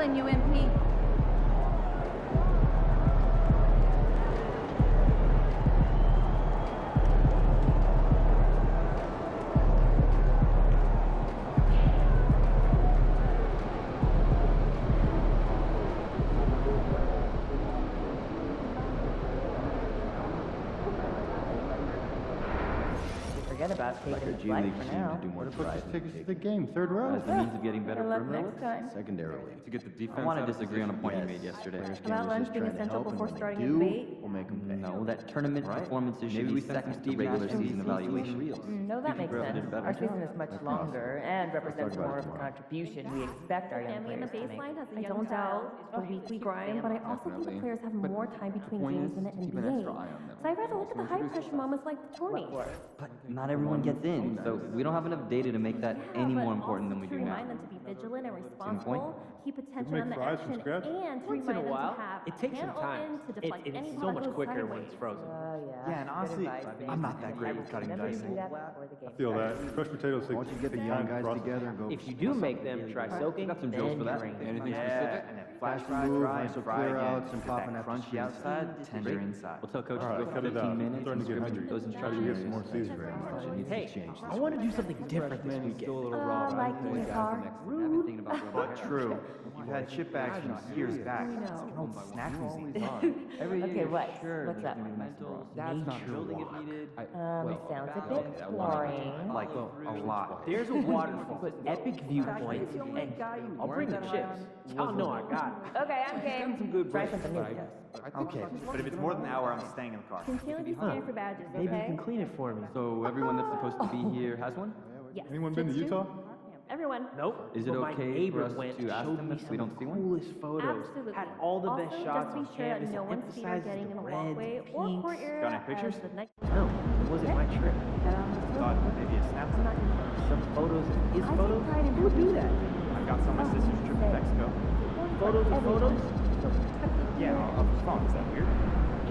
feeling you, MP. Forget about taking his life for now. What if I just take us to the game, third row? As the means of getting better Good luck perimeter next time. Secondarily, to get the defense. I want to disagree on a point you made yesterday. About lunch being essential before starting a debate? we'll make them pay. Mm-hmm. No, that tournament performances should Maybe we be sent second some to Steve regular Nash season evaluation. No, that makes Grove did sense. better. Our season is much longer and represents more of a contribution we expect our young Family in the players to make. baseline has a I young don't child. doubt it's a weekly grind, but I also think the players have more time between games in the NBA. So I'd rather look at the high pressure moments like the tourney. But not everyone gets in, so we don't have enough data to make that any more important than we do now. Remind them to be vigilant and responsible, keep attention make on the fries from action, scratch? and to Once in a remind them while, to have it takes some can time. open to deflect any It's so much possible quicker when sideways. it's frozen. Yeah, and honestly, I'm not that great with cutting Never dice. do that before the game Feel starts. that. Crushed potatoes Why don't you get the young guys together and go? If you do make them try soaking, Got some drills for that. then Anything you specific? and then flash fry, move, dry, nice and fry clear again. outs and Get popping that after crunchy speed. outside, tender inside. We'll tell coach All right, to let's go cut it 15 out. minutes Starting and to get scrimmage hungry. those Trying to instructions. get some more seasoning. It needs Hey, to change. I want to do something different this weekend. Like in the car. Rude. But true. You've had chip bags from years back. It's like an old snack museum. Okay, what's up? That's not building if needed. It sounds a bit boring. Like a lot. There's a waterfall, epic viewpoint, and I'll bring the chips. Y'all know I got it. Okay, I'm game. Some good Try breakfast. something new. Okay, but if it's more than an hour, I'm staying in the car. Continually be scanning for badges, Maybe you okay? can clean it for me. So everyone that's supposed to be here has one? Yes. Anyone been to Kids Utah? too? Everyone. Nope. Is it but my okay neighbor for us went to ask showed them me if we some don't of see the one? coolest photos. Absolutely. Had all the best Also, shots just on be sure that canvas no and one's feet are emphasizes getting in the reds, walkway or pinks. court area. Got any pictures? as the next- No, it wasn't my trip. Thought maybe a snap. Some photos of his photos. Who would do that? I've got some of my sister's trip to Mexico. Photos of photos? Yeah, off the phone. Is that weird?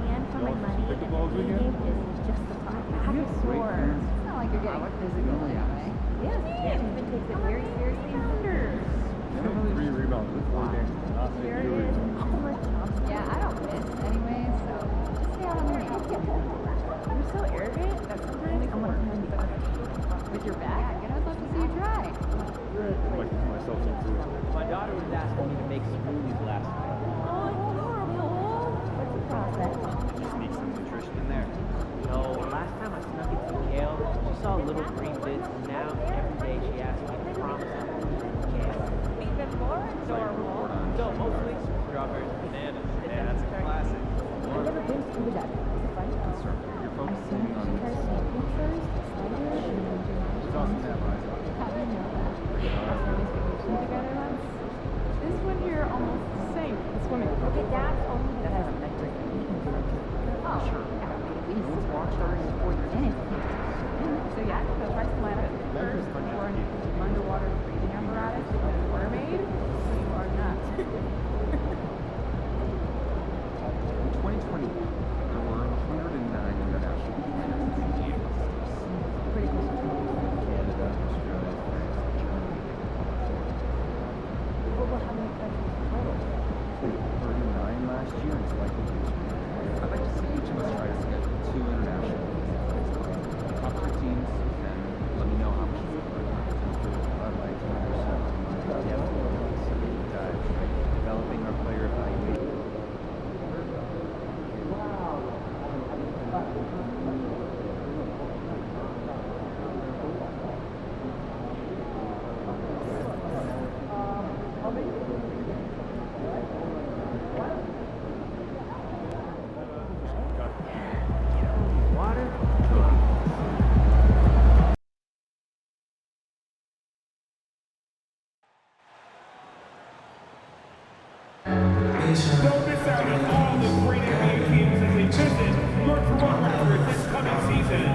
And for my money, and the game is just the fun. I swore. It's not like you're getting physical that way. Yes, management takes it very seriously and wonders. 3 rebounds in 4 games. Not Here it really. is. Oh my God. Yeah, I don't miss anyway, so just stay out on the lane. You're so arrogant that sometimes I'm gonna hand you with your back. Yeah, I'd love to see you try. I like myself some too. My daughter was asking me to make smoothies last night. Oh, adorable. What's the process? Sneak some nutrition in there. No, last time I snuck it to kale, she saw little green bits, and now every day she asks me to promise her to eat kale. Even more adorable. So mostly strawberries and bananas. Yeah, that's a classic. I've never been to that. Is it fun? You're focusing on It's awesome to have eyes on. How do you know that? Our families vacation together once. This one here almost the same. It's swimming. Okay, that's only That has a metric. Oh, sure. Yeah, we used to watch her for minutes. So yeah, the first planet first for an underwater breathing apparatus with a mermaid. You are nuts. In 2021, there were 109 international flights. Pretty close to Canada, Australia, France, Germany. Well, how many countries total? 39 last year, and it's likely to be. I'd like to see each of us try to schedule 2 international flights. Top 2 teams, and let me know how much it's going to I'd like 10%. Yeah, so deep dive. Developing our player evaluation. Water? Don't miss out on all the great NBA teams as they visit your Toronto Raptors this coming season.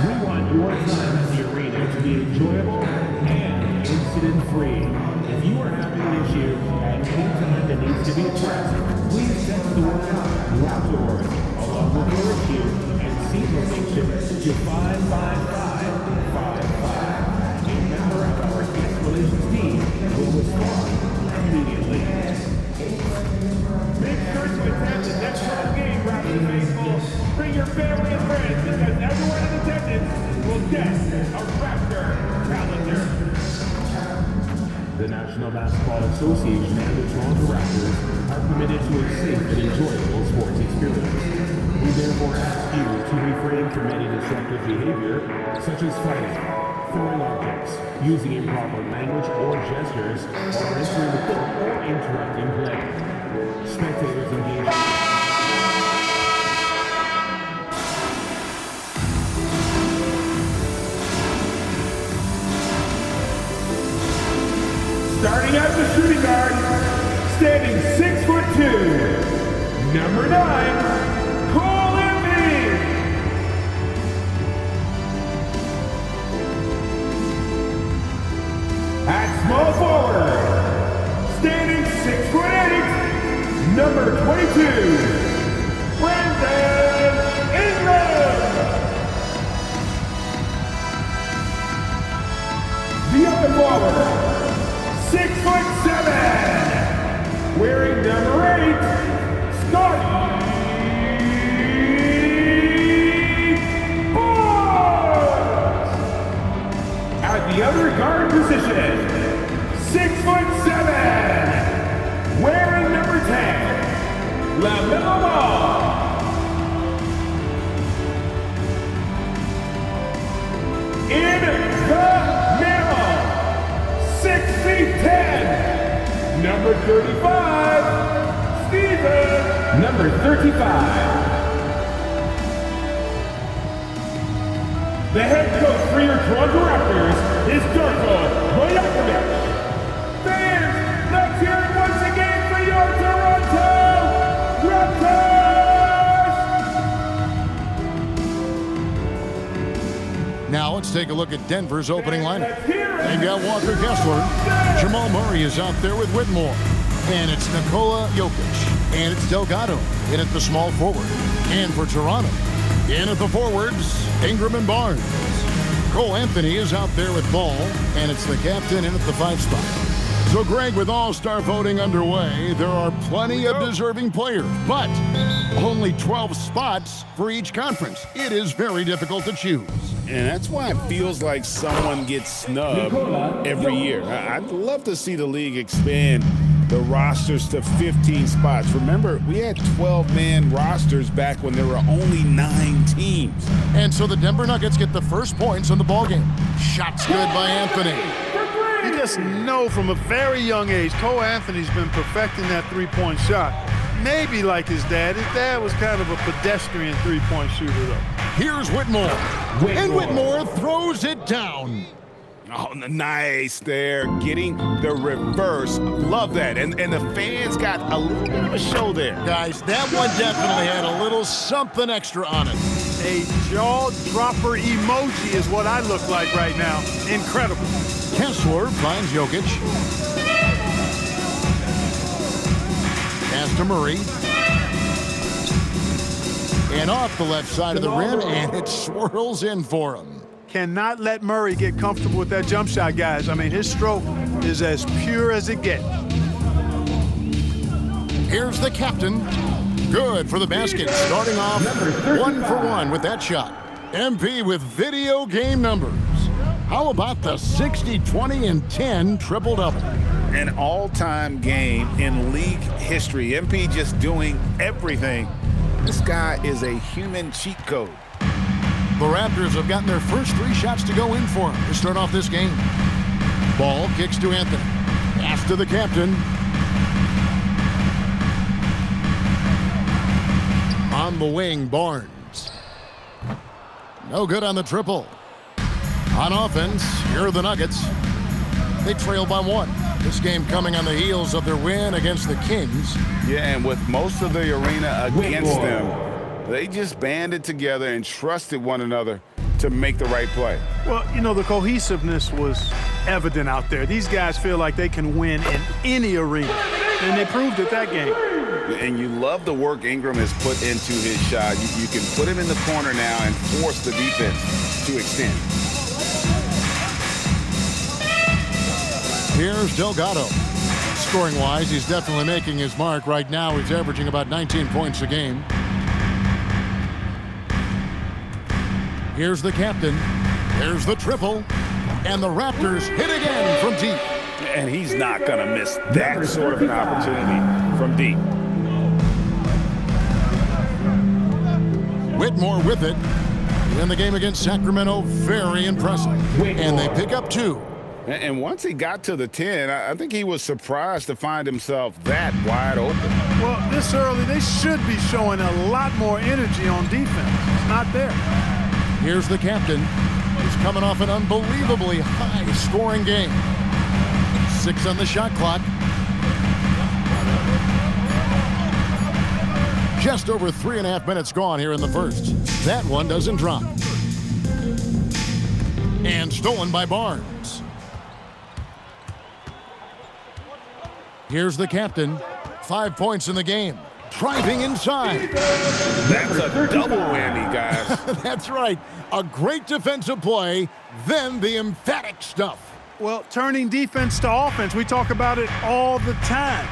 We want your time at the arena to be enjoyable and incident-free. If you are having an issue at any time that needs to be addressed, please send the word out Raptors along with your issue and seat location to 55555. A member of our guest relations team will respond Make sure to attend the next home game, Raptors faithful. Bring your family and friends because everyone in attendance will get a Raptor calendar. The National Basketball Association and the Toronto Raptors are committed to a safe and enjoyable sports experience. We therefore ask you to refrain from any disruptive behavior, such as fighting, throwing objects, using improper language or gestures, or entering the court or interrupting play. Spectators engaged. Starting as the shooting guard, standing 6'2", number 9, Cole Embiid. At small forward, standing 6'8", number 22, Brandon Ingram. The other forward, 6'7", wearing number 8, Scotty Barnes. At the other guard position, 6'7", wearing number 10, LaMelo Ball. In the middle, 6 feet 10, number 35, Steven, number 35. The head coach for your Toronto Raptors is Darko MyCareer. Fans, let's hear it once again for your Toronto Raptors! Now let's take a look at Denver's opening lineup. They've got Walker Kessler. Jamal Murray is out there with Whitmore. And it's Nikola Jokic. And it's Delgado in at the small forward. And for Toronto, in at the forwards, Ingram and Barnes. Cole Anthony is out there with Ball. And it's the captain in at the 5 spot. So, Greg, with all-star voting underway, there are plenty of deserving players, but only 12 spots for each conference. It is very difficult to choose. And that's why it feels like someone gets snubbed every year. I'd love to see the league expand the rosters to 15 spots. Remember, we had 12-man rosters back when there were only 9 teams. And so the Denver Nuggets get the first points in the ballgame. Shots good by Anthony. You just know from a very young age, Cole Anthony's been perfecting that three-point shot. Maybe like his dad. His dad was kind of a pedestrian three-point shooter, though. Here's Whitmore. And Whitmore throws it down. Oh, nice there, getting the reverse. Love that. And the fans got a little bit of a show there. Guys, that one definitely had a little something extra on it. A jaw-dropper emoji is what I look like right now. Incredible. Kessler finds Jokic. Pass to Murray. And off the left side of the rim, and it swirls in for him. Cannot let Murray get comfortable with that jump shot, guys. I mean, his stroke is as pure as it gets. Here's the captain. Good for the basket, starting off 1 for 1 with that shot. MP with video game numbers. How about the 60, 20, and 10 triple-double? An all-time game in league history. MP just doing everything. This guy is a human cheat code. The Raptors have gotten their first 3 shots to go in for him to start off this game. Ball kicks to Anthony. Pass to the captain. On the wing, Barnes. No good on the triple. On offense, here are the Nuggets. They trail by 1. This game coming on the heels of their win against the Kings. Yeah, and with most of the arena against them, they just banded together and trusted one another to make the right play. Well, you know, the cohesiveness was evident out there. These guys feel like they can win in any arena, and they proved it that game. And you love the work Ingram has put into his shot. You can put him in the corner now and force the defense to extend. Here's Delgado. Scoring-wise, he's definitely making his mark. Right now, he's averaging about 19 points a game. Here's the captain. There's the triple. And the Raptors hit again from deep. And he's not going to miss that sort of an opportunity from deep. Whitmore with it. In the game against Sacramento, very impressive. And they pick up 2. And once he got to the 10, I think he was surprised to find himself that wide open. Well, this early, they should be showing a lot more energy on defense. It's not there. Here's the captain. He's coming off an unbelievably high-scoring game. 6 on the shot clock. Just over 3.5 minutes gone here in the first. That one doesn't drop. And stolen by Barnes. Here's the captain. 5 points in the game. Driving inside. That's a double whammy, guys. That's right. A great defensive play, then the emphatic stuff. Well, turning defense to offense, we talk about it all the time.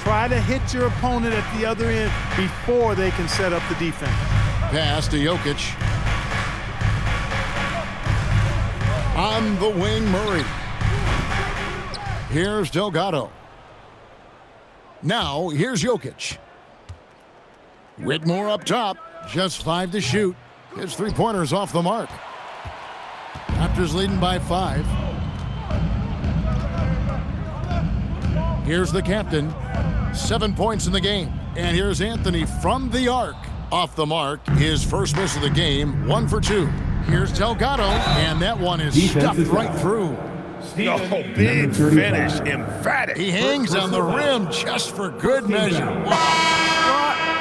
Try to hit your opponent at the other end before they can set up the defense. Pass to Jokic. On the wing, Murray. Here's Delgado. Now, here's Jokic. Whitmore up top. Just 5 to shoot. His three-pointer's off the mark. Raptors leading by 5. Here's the captain. 7 points in the game. And here's Anthony from the arc. Off the mark. His first miss of the game. 1 for 2. Here's Delgado. And that one is stuffed right through. Oh, big finish. Emphatic. He hangs on the rim just for good measure. Wow.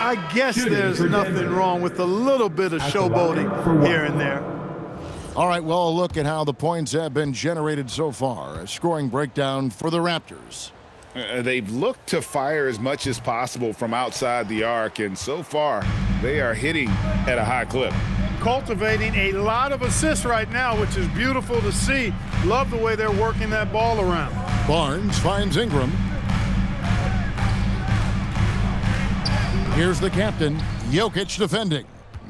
I guess there's nothing wrong with a little bit of showboating here and there. All right, well, a look at how the points have been generated so far. A scoring breakdown for the Raptors. They've looked to fire as much as possible from outside the arc, and so far, they are hitting at a high clip. Cultivating a lot of assists right now, which is beautiful to see. Love the way they're working that ball around. Barnes finds Ingram. Here's the captain, Jokic defending.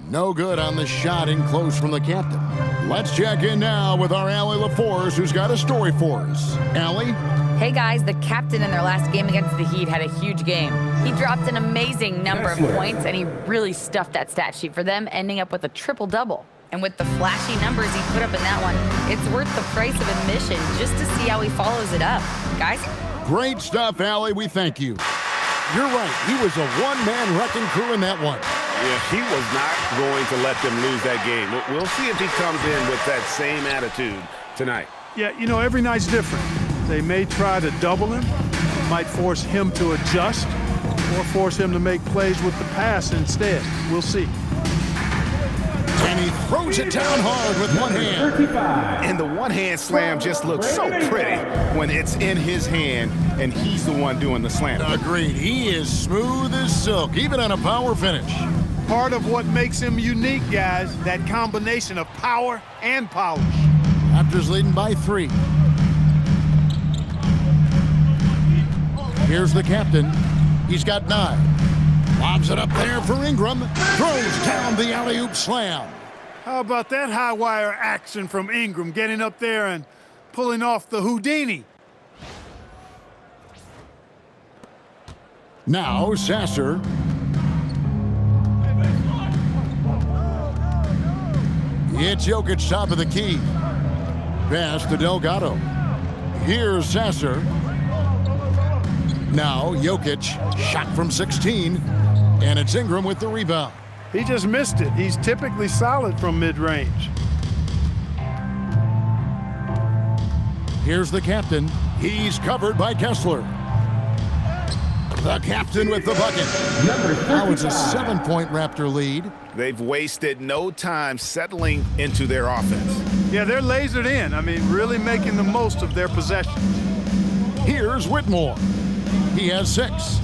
No good on the shot in close from the captain. Let's check in now with our Allie LaForce, who's got a story for us. Allie? Hey guys, the captain in their last game against the Heat had a huge game. He dropped an amazing number of points, and he really stuffed that stat sheet for them, ending up with a triple-double. And with the flashy numbers he put up in that one, it's worth the price of admission just to see how he follows it up. Guys? Great stuff, Allie. We thank you. You're right. He was a one-man wrecking crew in that one. Yeah, he was not going to let them lose that game. We'll see if he comes in with that same attitude tonight. Yeah, you know, every night's different. They may try to double him, might force him to adjust, or force him to make plays with the pass instead. We'll see. And he throws it down hard with one hand. And the one-hand slam just looks so pretty when it's in his hand and he's the one doing the slam. Agreed. He is smooth as silk, even on a power finish. Part of what makes him unique, guys, that combination of power and polish. Raptors leading by 3. Here's the captain. He's got 9. Lobs it up there for Ingram. Throws down the alley-oop slam. How about that high wire action from Ingram, getting up there and pulling off the Houdini? Now Sasser. It's Jokic top of the key. Pass to Delgado. Here's Sasser. Now Jokic, shot from 16, and it's Ingram with the rebound. He just missed it. He's typically solid from mid-range. Here's the captain. He's covered by Kessler. The captain with the bucket. Now it's a 7-point Raptor lead. They've wasted no time settling into their offense. Yeah, they're lasered in. I mean, really making the most of their possessions. Here's Whitmore. He has 6.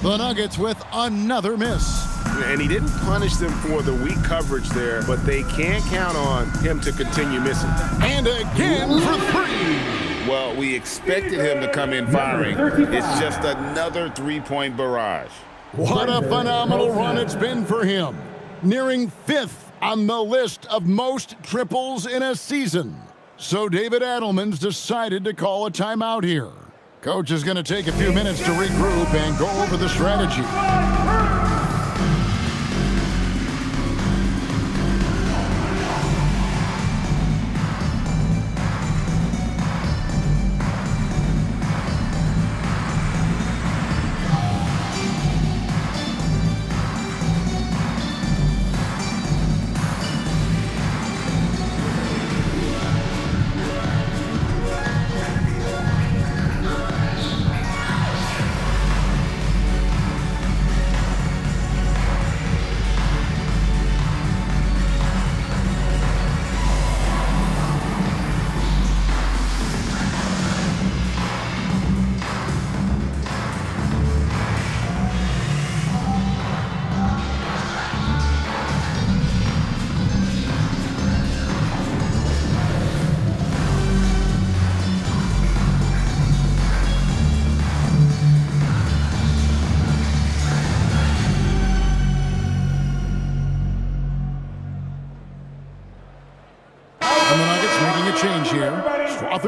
The Nuggets with another miss. And he didn't punish them for the weak coverage there, but they can't count on him to continue missing. And again for 3. Well, we expected him to come in firing. It's just another three-point barrage. What a phenomenal run it's been for him. Nearing 5th on the list of most triples in a season. So David Adelman's decided to call a timeout here. Coach is going to take a few minutes to regroup and go over the strategy.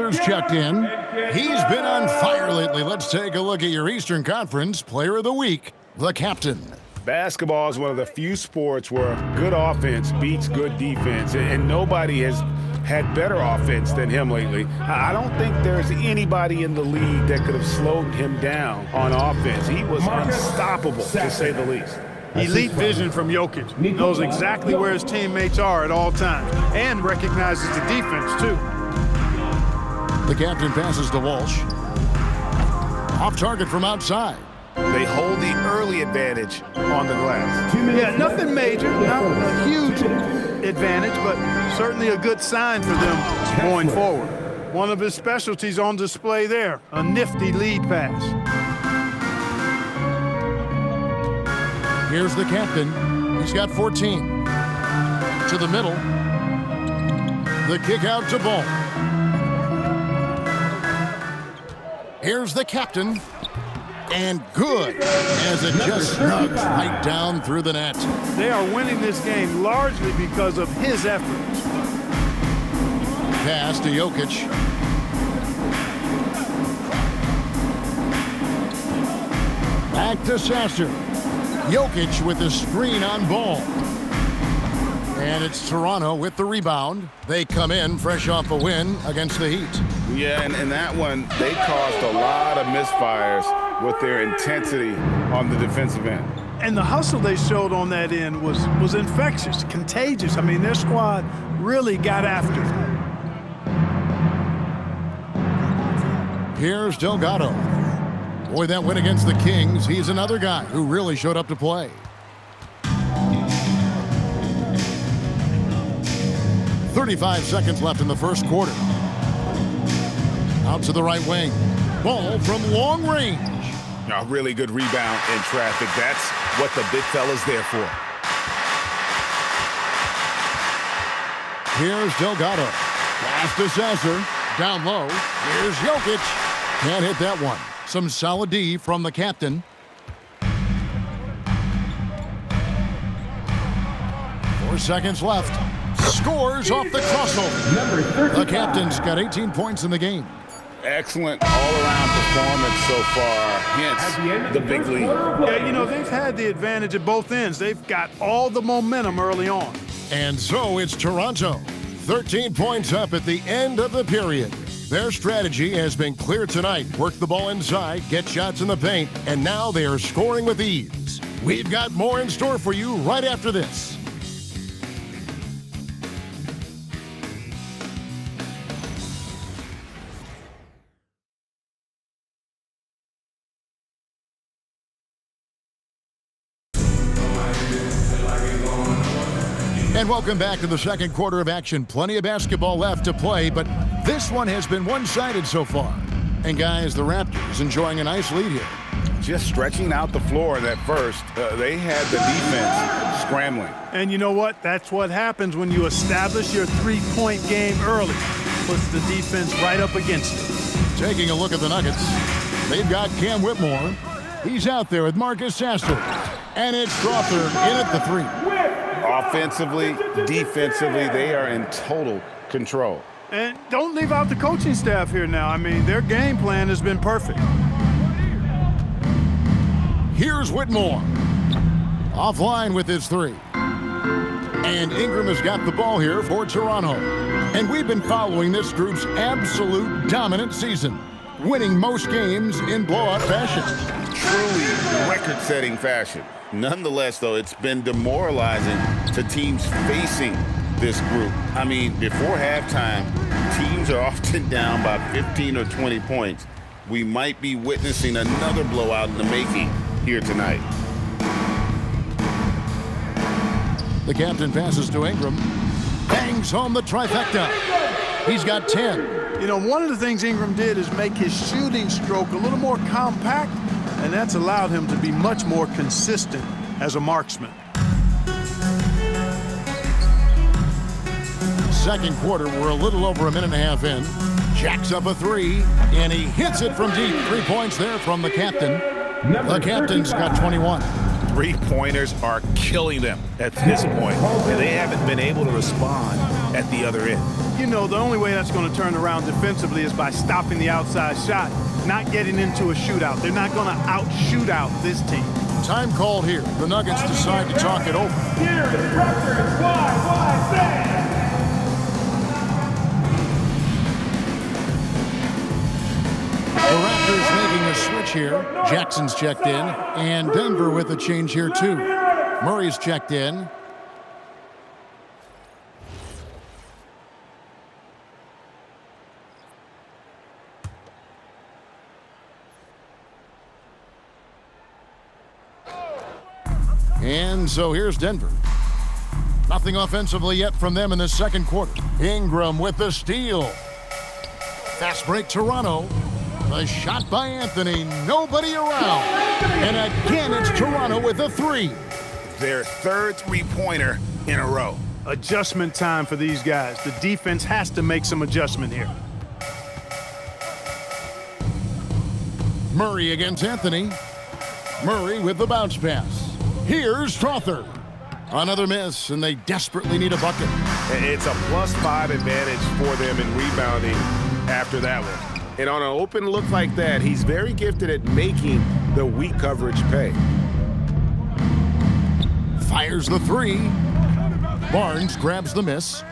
Strother's checked in. He's been on fire lately. Let's take a look at your Eastern Conference Player of the Week, the captain. Basketball is one of the few sports where good offense beats good defense, and nobody has had better offense than him lately. I don't think there's anybody in the league that could have slowed him down on offense. He was unstoppable, to say the least. Elite vision from Jokic. He knows exactly where his teammates are at all times and recognizes the defense, too. The captain passes to Walsh. Off target from outside. They hold the early advantage on the glass. Yeah, nothing major, not a huge advantage, but certainly a good sign for them going forward. One of his specialties on display there, a nifty lead pass. Here's the captain. He's got 14. To the middle. The kick out to Ball. Here's the captain. And good, as it just snugs right down through the net. They are winning this game largely because of his efforts. Pass to Jokic. Back to Sasser. Jokic with the screen on Ball. And it's Toronto with the rebound. They come in fresh off a win against the Heat. Yeah, and that one, they caused a lot of misfires with their intensity on the defensive end. And the hustle they showed on that end was infectious, contagious. I mean, their squad really got after it. Here's Delgado. Boy, that win against the Kings, he's another guy who really showed up to play. .35 seconds left in the first quarter. Out to the right wing. Ball from long range. A really good rebound in traffic. That's what the big fella's there for. Here's Delgado. Pass to Sasser. Down low. Here's Jokic. Can't hit that one. Some solid D from the captain. Four seconds left. Scores off the crossover. The captain's got 18 points in the game. Excellent all-around performance so far, hence the big lead. Yeah, you know, they've had the advantage at both ends. They've got all the momentum early on. And so it's Toronto. 13 points up at the end of the period. Their strategy has been clear tonight. Work the ball inside, get shots in the paint, and now they are scoring with ease. We've got more in store for you right after this. And welcome back to the second quarter of action. Plenty of basketball left to play, but this one has been one-sided so far. And guys, the Raptors enjoying a nice lead here. Just stretching out the floor in that first. They had the defense scrambling. And you know what? That's what happens when you establish your three-point game early. Puts the defense right up against it. Taking a look at the Nuggets, they've got Cam Whitmore. He's out there with Marcus Sasser. And it's Crawford in at the 3. Offensively, defensively, they are in total control. And don't leave out the coaching staff here now. I mean, their game plan has been perfect. Here's Whitmore. Offline with his 3. And Ingram has got the ball here for Toronto. And we've been following this group's absolute dominant season, winning most games in blowout fashion. Truly record-setting fashion. Nonetheless, though, it's been demoralizing to teams facing this group. I mean, before halftime, teams are often down by 15 or 20 points. We might be witnessing another blowout in the making here tonight. The captain passes to Ingram. Bangs home the trifecta. He's got 10. You know, one of the things Ingram did is make his shooting stroke a little more compact, and that's allowed him to be much more consistent as a marksman. Second quarter, we're a little over a minute and a half in. Jacks up a 3, and he hits it from deep. 3 points there from the captain. The captain's got 21. Three-pointers are killing them at this point, and they haven't been able to respond at the other end. You know, the only way that's going to turn around defensively is by stopping the outside shot, not getting into a shootout. They're not going to out-shootout this team. Time called here. The Nuggets decide to talk it over. Here is Rutgers YYZ. The Raptors making a switch here. Jackson's checked in, and Denver with a change here too. Murray's checked in. And so here's Denver. Nothing offensively yet from them in the second quarter. Ingram with the steal. Fast break Toronto. The shot by Anthony, nobody around. And again, it's Toronto with a 3. Their third three-pointer in a row. Adjustment time for these guys. The defense has to make some adjustment here. Murray against Anthony. Murray with the bounce pass. Here's Crawford. Another miss, and they desperately need a bucket. It's a +5 advantage for them in rebounding after that one. And on an open look like that, he's very gifted at making the weak coverage pay. Fires the 3. Barnes grabs the miss.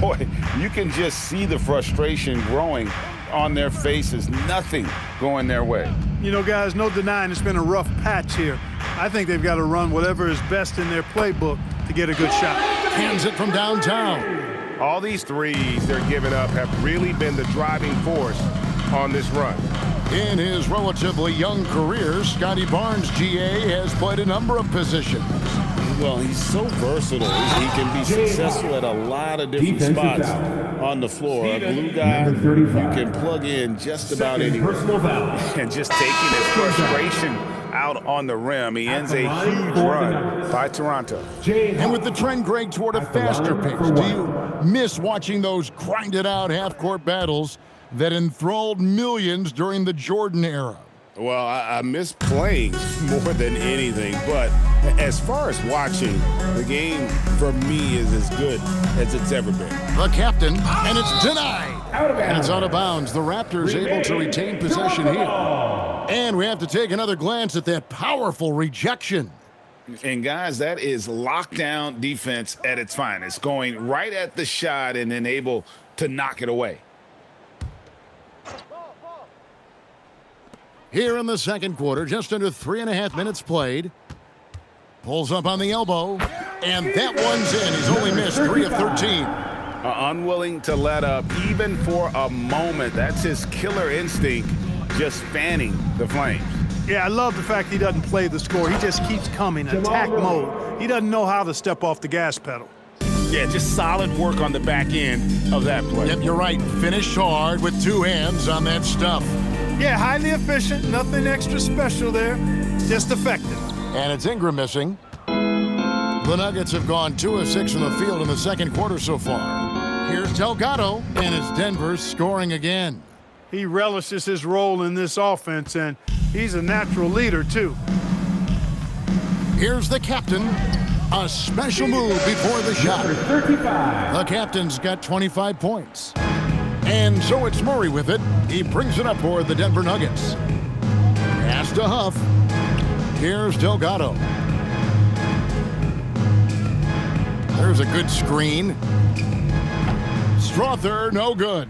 Boy, you can just see the frustration growing on their faces. Nothing going their way. You know, guys, no denying it's been a rough patch here. I think they've got to run whatever is best in their playbook to get a good shot. Hands it from downtown. All these threes they're giving up have really been the driving force on this run. In his relatively young career, Scotty Barnes, GA, has played a number of positions. Well, he's so versatile. He can be successful at a lot of different spots on the floor. A glue guy you can plug in just about anywhere. And just taking his frustration out on the rim, he ends a huge run by Toronto. And with the trend, Greg, toward a faster pace, do you miss watching those grinded-out half-court battles that enthralled millions during the Jordan era? Well, I miss playing more than anything, but as far as watching, the game for me is as good as it's ever been. The captain, and it's denied. And it's out of bounds. The Raptors able to retain possession here. And we have to take another glance at that powerful rejection. And guys, that is lockdown defense at its finest, going right at the shot and then able to knock it away. Here in the second quarter, just under 3.5 minutes played. Pulls up on the elbow, and that one's in. He's only missed 3 of 13. Unwilling to let up even for a moment. That's his killer instinct, just fanning the flames. Yeah, I love the fact he doesn't play the score. He just keeps coming, attack mode. He doesn't know how to step off the gas pedal. Yeah, just solid work on the back end of that play. Yep, you're right. Finished hard with 2 hands on that stuff. Yeah, highly efficient, nothing extra special there, just effective. And it's Ingram missing. The Nuggets have gone 2 of 6 from the field in the second quarter so far. Here's Delgado, and it's Denver scoring again. He relishes his role in this offense, and he's a natural leader, too. Here's the captain. A special move before the shot. 35. The captain's got 25 points. And so it's Murray with it. He brings it up for the Denver Nuggets. Pass to Huff. Here's Delgado. There's a good screen. Strother, no good.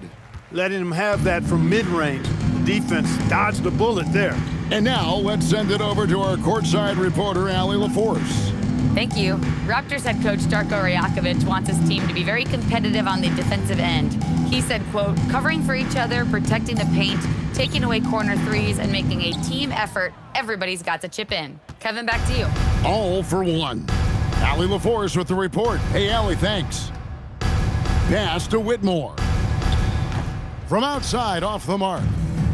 Letting him have that from mid-range. Defense dodged the bullet there. And now let's send it over to our courtside reporter, Allie LaForce. Thank you. Raptors head coach Darko Rajakovic wants his team to be very competitive on the defensive end. He said, quote, covering for each other, protecting the paint, taking away corner threes, and making a team effort. Everybody's got to chip in. Kevin, back to you. All for one. Allie LaForce with the report. Hey, Allie, thanks. Pass to Whitmore. From outside, off the mark.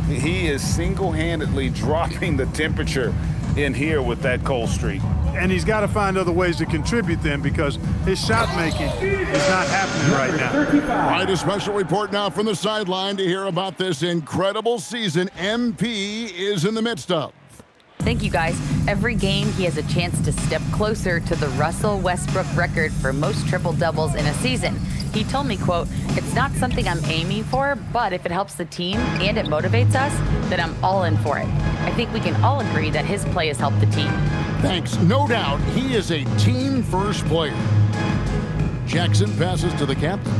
He is single-handedly dropping the temperature in here with that cold streak. And he's got to find other ways to contribute then, because his shot making is not happening right now. Right, a special report now from the sideline to hear about this incredible season MP is in the midst of. Thank you, guys. Every game, he has a chance to step closer to the Russell Westbrook record for most triple-doubles in a season. He told me, quote, it's not something I'm aiming for, but if it helps the team and it motivates us, then I'm all in for it. I think we can all agree that his play has helped the team. Thanks. No doubt, he is a team-first player. Jackson passes to the captain.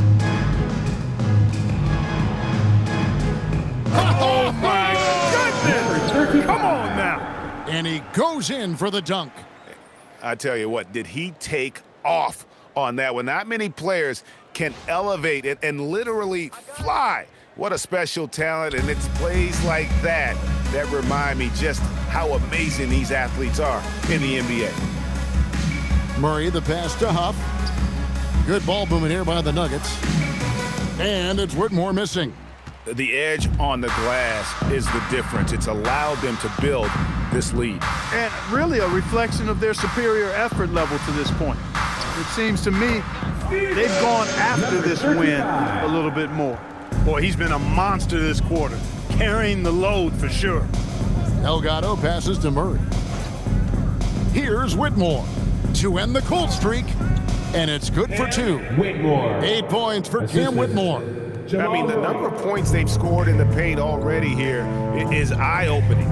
Oh, my goodness! Come on now! And he goes in for the dunk. I tell you what, did he take off on that one? Not many players can elevate it and literally fly. What a special talent, and it's plays like that that remind me just how amazing these athletes are in the NBA. Murray, the pass to Huff. Good ball movement here by the Nuggets. And it's Whitmore missing. The edge on the glass is the difference. It's allowed them to build this lead. And really a reflection of their superior effort level to this point. It seems to me they've gone after this win a little bit more. Boy, he's been a monster this quarter, carrying the load for sure. Delgado passes to Murray. Here's Whitmore to end the cold streak, and it's good for two. Whitmore. 8 points for Cam Whitmore. I mean, the number of points they've scored in the paint already here is eye-opening.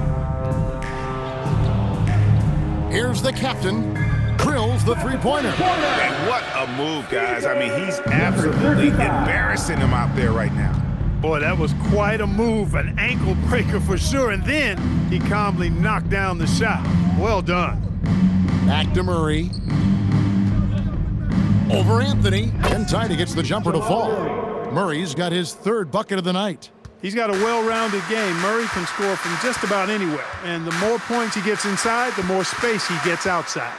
Here's the captain. Drills the three-pointer. And what a move, guys. I mean, he's absolutely embarrassing him out there right now. Boy, that was quite a move, an ankle breaker for sure. And then he calmly knocked down the shot. Well done. Back to Murray. Over Anthony. And Tidy gets the jumper to fall. Murray's got his third bucket of the night. He's got a well-rounded game. Murray can score from just about anywhere. And the more points he gets inside, the more space he gets outside.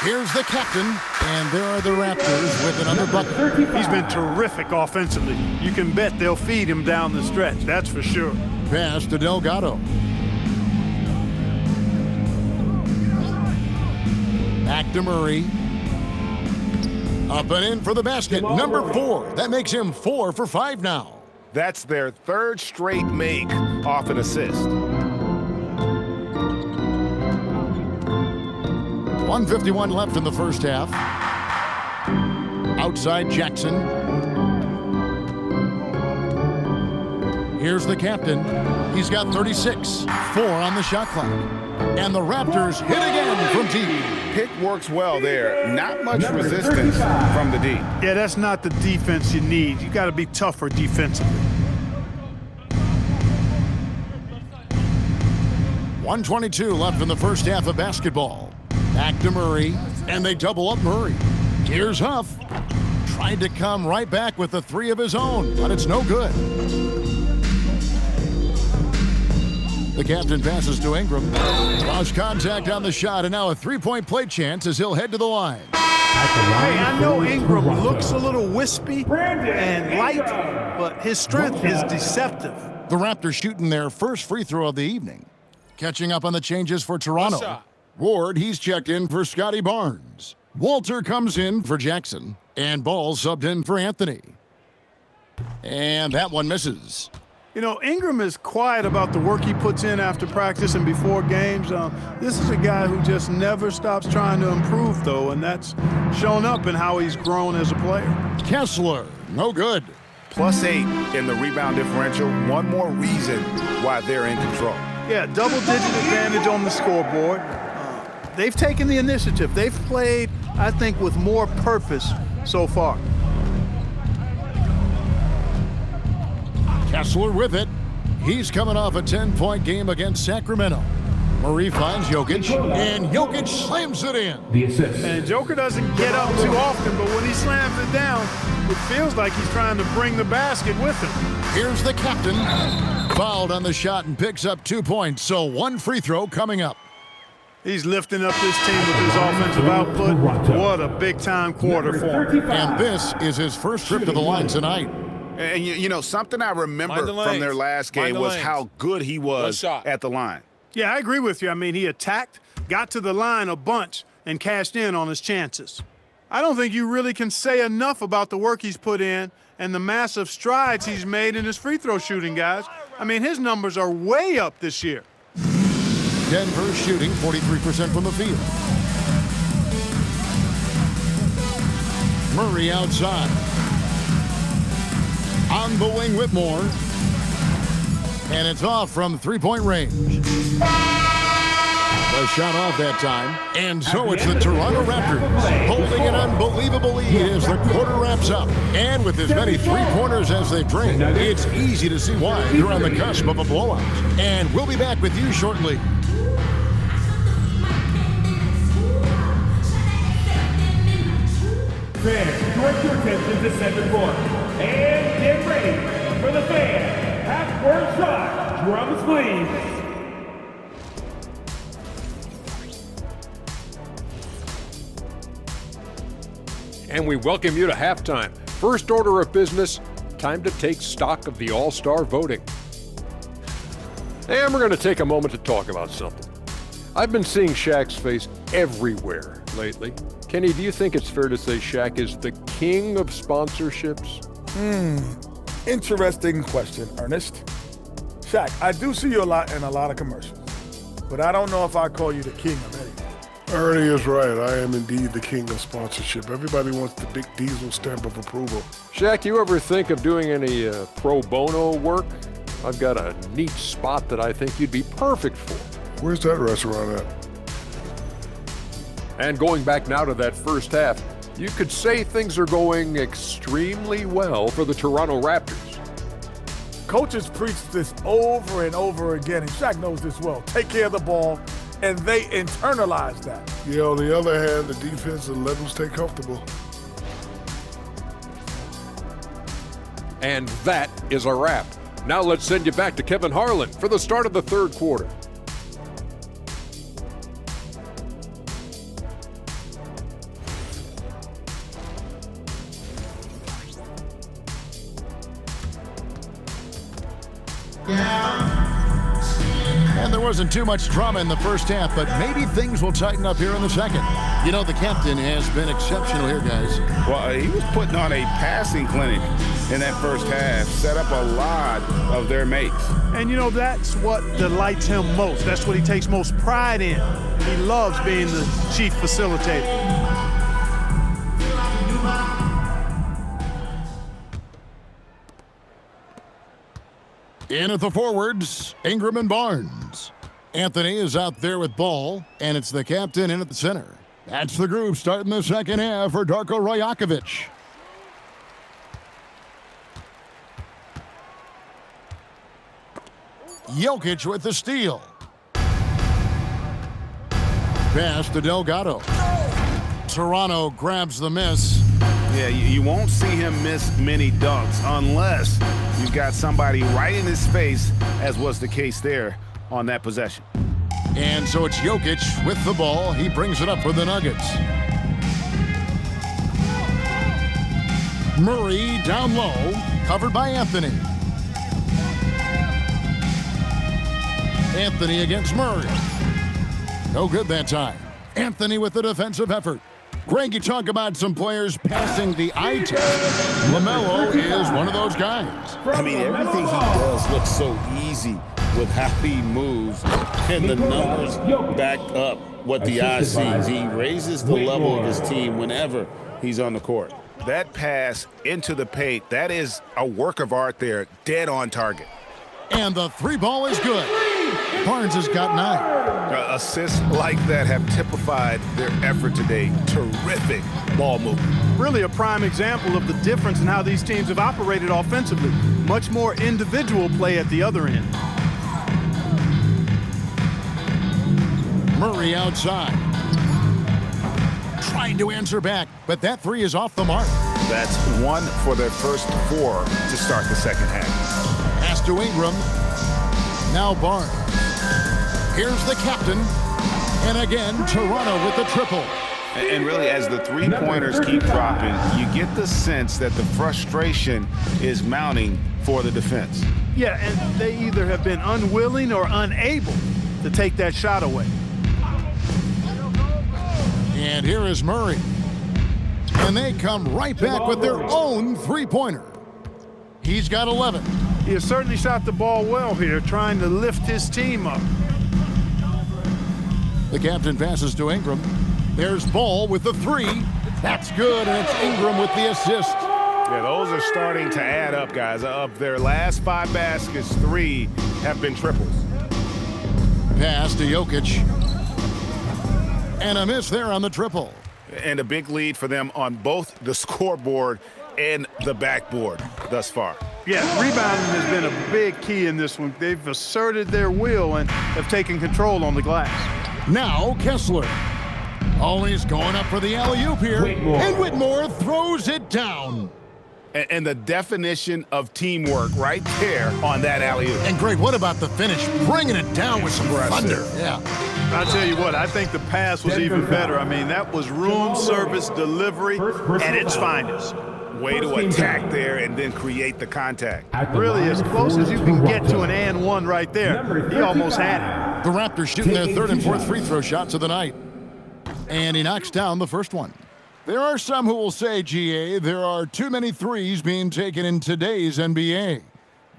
Here's the captain, and there are the Raptors with another bucket. He's been terrific offensively. You can bet they'll feed him down the stretch, that's for sure. Pass to Delgado. Back to Murray. Up and in for the basket, number 4. That makes him 4 for 5 now. That's their third straight make off an assist. 1:51 left in the first half. Outside Jackson. Here's the captain. He's got 36. 4 on the shot clock. And the Raptors hit again from deep. Pick works well there. Not much resistance from the D. Yeah, that's not the defense you need. You got to be tougher defensively. 1:22 left in the first half of basketball. Back to Murray, and they double up Murray. Here's Huff. Tried to come right back with the 3 of his own, but it's no good. The captain passes to Ingram. Lost contact on the shot, and now a 3-point play chance as he'll head to the line. Hey, I know Ingram looks a little wispy and light, but his strength is deceptive. The Raptors shooting their first free throw of the evening. Catching up on the changes for Toronto. Ward, he's checked in for Scotty Barnes. Walter comes in for Jackson. And Ball subbed in for Anthony. And that one misses. You know, Ingram is quiet about the work he puts in after practice and before games. This is a guy who just never stops trying to improve, though, and that's shown up in how he's grown as a player. Kessler, no good. +8 in the rebound differential. One more reason why they're in control. Yeah, double-digit advantage on the scoreboard. They've taken the initiative. They've played, I think, with more purpose so far. Kessler with it. He's coming off a 10-point game against Sacramento. Murray finds Jokic, and Jokic slams it in. The assist. And Joker doesn't get up too often, but when he slams it down, it feels like he's trying to bring the basket with him. Here's the captain. Fouled on the shot and picks up 2 points, so 1 free throw coming up. He's lifting up this team with his offensive output. What a big-time quarter for him. And this is his first trip to the line tonight. And you know, something I remember from their last game was how good he was at the line. Yeah, I agree with you. I mean, he attacked, got to the line a bunch, and cashed in on his chances. I don't think you really can say enough about the work he's put in and the massive strides he's made in his free throw shooting, guys. I mean, his numbers are way up this year. Denver shooting 43% from the field. Murray outside. On the wing, Whitmore. And it's off from three-point range. A shot off that time. And so it's the Toronto Raptors holding an unbelievable lead as the quarter wraps up. And with as many three-pointers as they've drained, it's easy to see why they're on the cusp of a blowout. And we'll be back with you shortly. Fans, direct your attention to center court. And get ready for the fan half-court shot. Drums, please. And we welcome you to halftime. First order of business, time to take stock of the All-Star voting. And we're going to take a moment to talk about something. I've been seeing Shaq's face everywhere lately. Kenny, do you think it's fair to say Shaq is the king of sponsorships? Interesting question, Ernest. Shaq, I do see you a lot in a lot of commercials, but I don't know if I call you the king of anything. Ernie is right. I am indeed the king of sponsorship. Everybody wants the big diesel stamp of approval. Shaq, you ever think of doing any pro bono work? I've got a neat spot that I think you'd be perfect for. Where's that restaurant at? And going back now to that first half, you could say things are going extremely well for the Toronto Raptors. Coaches preach this over and over again, and Shaq knows this well. Take care of the ball, and they internalize that. Yeah, on the other hand, the defense will let them stay comfortable. And that is a wrap. Now let's send you back to Kevin Harlan for the start of the third quarter. And there wasn't too much drama in the first half, but maybe things will tighten up here in the second. You know, the captain has been exceptional here, guys. Well, he was putting on a passing clinic in that first half, set up a lot of their mates. And, you know, that's what delights him most. That's what he takes most pride in. He loves being the chief facilitator. In at the forwards, Ingram and Barnes. Anthony is out there with ball, and it's the captain in at the center. That's the group starting the second half for Darko Rajakovic. Jokic with the steal. Pass to Delgado. Toronto grabs the miss. Yeah, you won't see him miss many dunks unless you've got somebody right in his face, as was the case there on that possession. And so it's Jokic with the ball. He brings it up for the Nuggets. Murray down low, covered by Anthony. Anthony against Murray. No good that time. Anthony with the defensive effort. Greg, you talk about some players passing the eye test. LaMelo is one of those guys. I mean, everything he does looks so easy with how he moves, and the numbers back up what the eye sees. He raises the level of his team whenever he's on the court. That pass into the paint, that is a work of art there, dead on target. And the three ball is good. Barnes has got 9. Assists like that have typified their effort today. Terrific ball movement. Really a prime example of the difference in how these teams have operated offensively. Much more individual play at the other end. Murray outside. Trying to answer back, but that 3 is off the mark. That's 1 for their first 4 to start the second half. Pass to Ingram. Now Barnes. Here's the captain. And again, Toronto with the triple. And really, as the three-pointers keep dropping, you get the sense that the frustration is mounting for the defense. Yeah, and they either have been unwilling or unable to take that shot away. And here is Murray. And they come right back with their own three-pointer. He's got 11. He has certainly shot the ball well here, trying to lift his team up. The captain passes to Ingram. There's Ball with the 3. That's good, and it's Ingram with the assist. Yeah, those are starting to add up, guys. Of their last 5 baskets, 3 have been triples. Pass to Jokic. And a miss there on the triple. And a big lead for them on both the scoreboard and the backboard thus far. Yeah, rebounding has been a big key in this one. They've asserted their will and have taken control on the glass. Now Kessler. Always going up for the alley-oop here. And Whitmore throws it down. And the definition of teamwork right there on that alley-oop. And Greg, what about the finish? Bringing it down with some thunder. Yeah. I'll tell you what, I think the pass was even better. I mean, that was room service delivery at its finest. Way to attack there and then create the contact. Really, as close as you can get to an and one right there. He almost had it. The Raptors shooting their 3rd and 4th free throw shots of the night. And he knocks down the first one. There are some who will say, GA, there are too many threes being taken in today's NBA.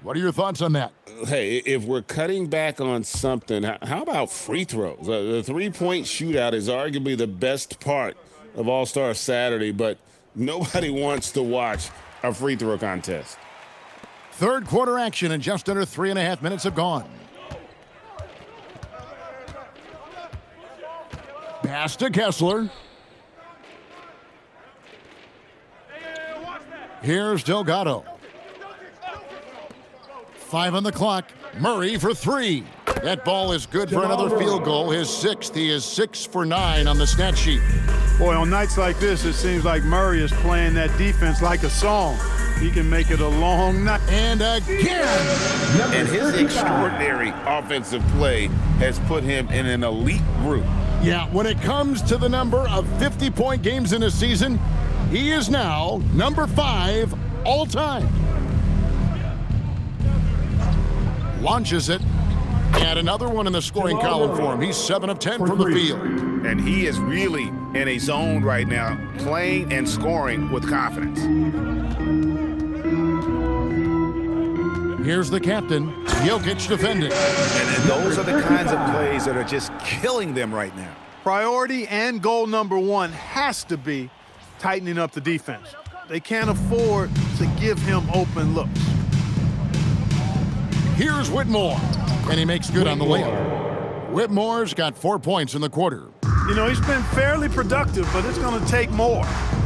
What are your thoughts on that? Hey, if we're cutting back on something, how about free throws? The three-point shootout is arguably the best part of All-Star Saturday, but nobody wants to watch a free throw contest. Third quarter action, and just under 3.5 minutes have gone. Pass to Kessler. Here's Delgado. 5 on the clock. Murray for 3. That ball is good for another field goal. His 6th. He is 6 for 9 on the stat sheet. Boy, on nights like this, it seems like Murray is playing that defense like a song. He can make it a long night. And again. And his extraordinary offensive play has put him in an elite group. Yeah, when it comes to the number of 50-point games in a season, he is now number 5 all time. Launches it. And another one in the scoring column for him. He's 7 of 10 from the field. And he is really in a zone right now, playing and scoring with confidence. Here's the captain, Jokic defending. And those are the kinds of plays that are just killing them right now. Priority and goal number 1 has to be tightening up the defense. They can't afford to give him open looks. Here's Whitmore, and he makes good on the layup. Whitmore's got 4 points in the quarter. You know, he's been fairly productive, but it's going to take more,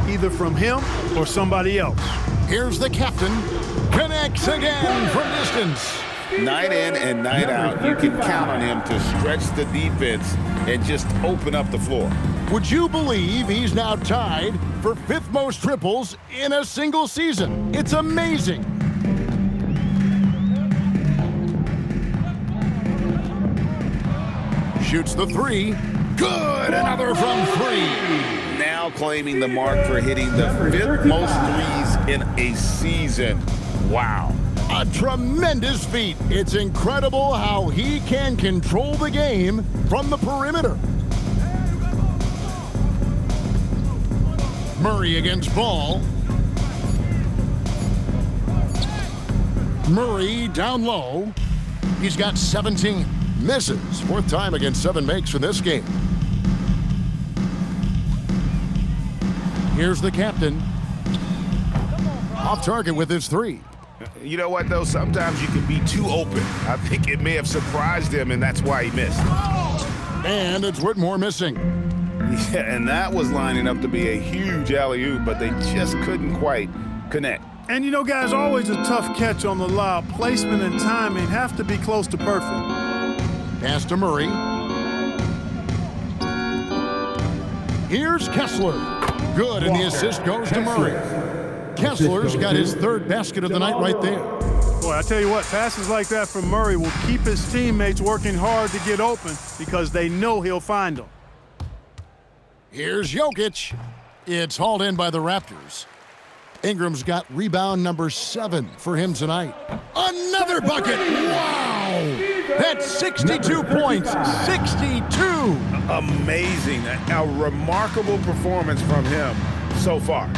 either from him or somebody else. Here's the captain, connects again from distance. Night in and night out, you can count on him to stretch the defense and just open up the floor. Would you believe he's now tied for 5th most triples in a single season? It's amazing. Shoots the 3. Good, another from 3. Now claiming the mark for hitting the 5th most threes in a season. Wow. A tremendous feat. It's incredible how he can control the game from the perimeter. Murray against Ball. Murray down low. He's got 17. Misses. Fourth time against 7 makes for this game. Here's the captain. Off target with his 3. You know what, though? Sometimes you can be too open. I think it may have surprised him, and that's why he missed. And it's Whitmore missing. Yeah, and that was lining up to be a huge alley-oop, but they just couldn't quite connect. And you know, guys, always a tough catch on the lob. Placement and timing have to be close to perfect. Pass to Murray. Here's Kessler. Good, and the assist goes to Murray. Kessler's got his 3rd basket of the night right there. Boy, I tell you what, passes like that from Murray will keep his teammates working hard to get open because they know he'll find them. Here's Jokic. It's hauled in by the Raptors. Ingram's got rebound number 7 for him tonight. Another bucket! Wow! That's 62 points. 62! Amazing. A remarkable performance from him so far.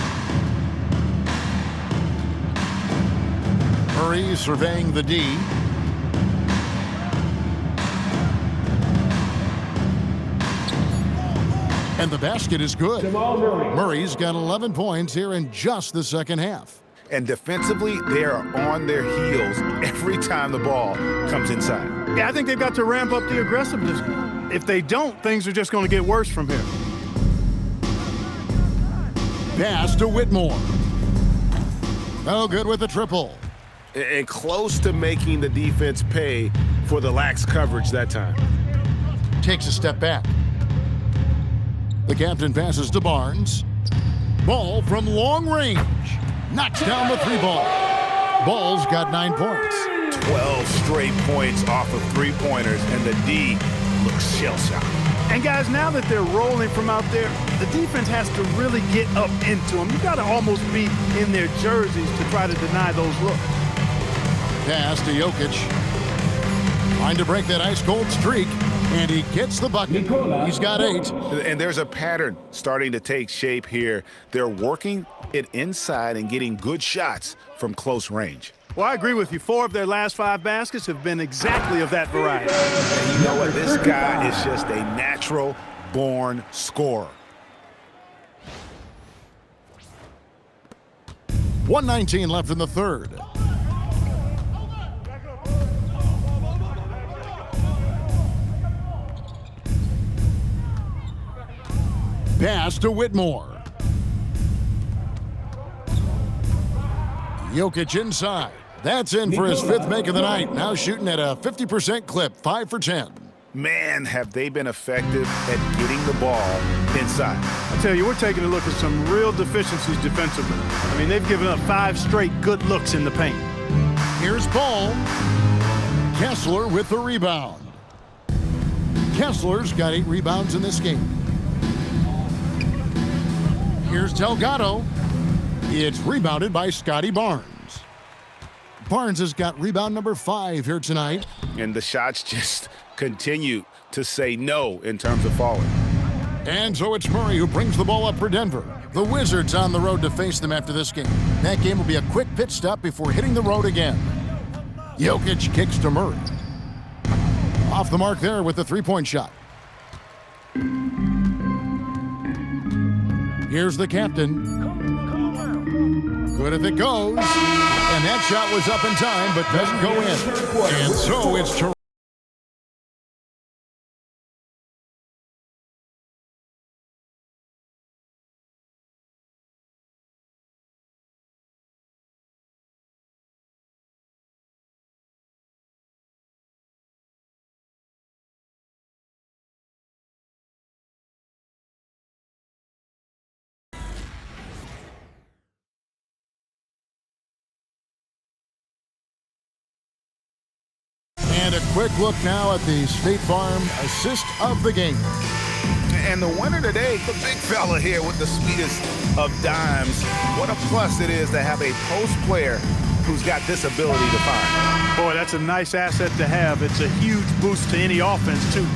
Murray surveying the D. And the basket is good. Murray's got 11 points here in just the second half. And defensively, they are on their heels every time the ball comes inside. Yeah, I think they've got to ramp up the aggressiveness. If they don't, things are just going to get worse from here. Pass to Whitmore. No good with the triple. And close to making the defense pay for the lax coverage that time. Takes a step back. The captain passes to Barnes. Ball from long range. Knocks down the 3-ball. Ball's got 9 points. 12 straight points off of 3-pointers, and the D looks shell-shocked. And guys, now that they're rolling from out there, the defense has to really get up into them. You got to almost be in their jerseys to try to deny those looks. Pass to Jokic. Trying to break that ice-cold streak, and he gets the bucket. He's got 8. And there's a pattern starting to take shape here. They're working it inside and getting good shots from close range. Well, I agree with you. 4 of their last 5 baskets have been exactly of that variety. And you know what? This guy is just a natural-born scorer. 1:19 left in the third. Pass to Whitmore. Jokic inside. That's in for his 5th make of the night. Now shooting at a 50% clip, 5 for 10. Man, have they been effective at getting the ball inside. I tell you, we're taking a look at some real deficiencies defensively. I mean, they've given up 5 straight good looks in the paint. Here's Ball. Kessler with the rebound. Kessler's got 8 rebounds in this game. Here's Delgado. It's rebounded by Scotty Barnes. Barnes has got rebound number 5 here tonight. And the shots just continue to say no in terms of falling. And so it's Murray who brings the ball up for Denver. The Wizards on the road to face them after this game. That game will be a quick pit stop before hitting the road again. Jokic kicks to Murray. Off the mark there with the 3-point shot. Here's the captain. Good if it goes. And that shot was up in time, but doesn't go in. And so it's Toronto. And a quick look now at the State Farm assist of the game. And the winner today, the big fella here with the sweetest of dimes. What a plus it is to have a post player who's got this ability to find. Boy, that's a nice asset to have. It's a huge boost to any offense, too.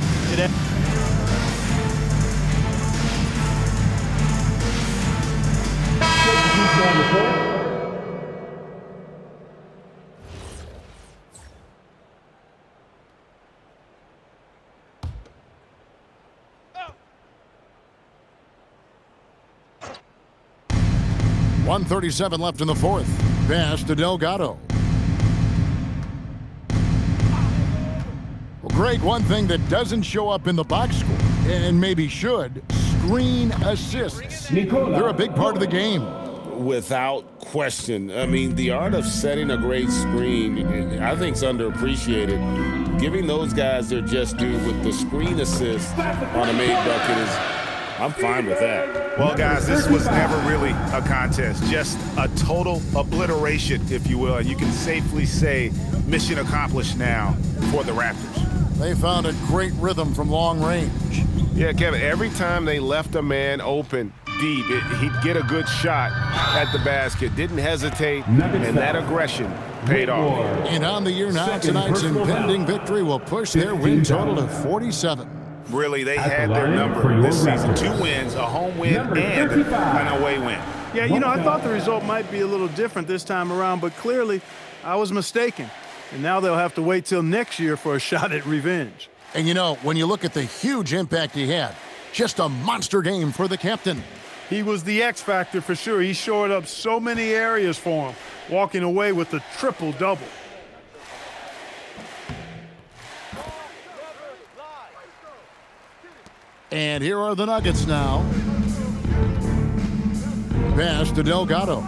.137 left in the fourth. Pass to Delgado. Well, Greg, one thing that doesn't show up in the box score, and maybe should, screen assists. They're a big part of the game. Without question. I mean, the art of setting a great screen, I think, is underappreciated. Giving those guys their just due with the screen assist on a made bucket is, I'm fine with that. Well, guys, this was never really a contest, just a total obliteration, if you will. And you can safely say mission accomplished now for the Raptors. They found a great rhythm from long range. Yeah, Kevin, every time they left a man open deep, he'd get a good shot at the basket. Didn't hesitate, and that aggression paid off. And on the year now, tonight's impending victory will push their win total to 47. Really, they had their number this season. 2 wins, a home win, and an away win. Yeah, you know, I thought the result might be a little different this time around, but clearly I was mistaken. And now they'll have to wait till next year for a shot at revenge. And you know, when you look at the huge impact he had, just a monster game for the captain. He was the X factor for sure. He shored up so many areas for him, walking away with a triple-double. And here are the Nuggets now. Pass to Delgado.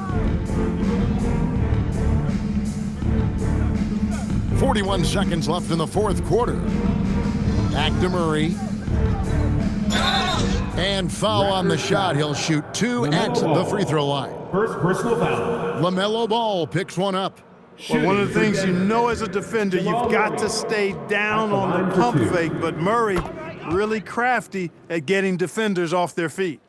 41 seconds left in the fourth quarter. Back to Murray. And foul on the shot. He'll shoot 2 at the free throw line. First personal foul. LaMelo Ball picks one up. Well, one of the things you know as a defender, you've got to stay down on the pump fake, but Murray really crafty at getting defenders off their feet.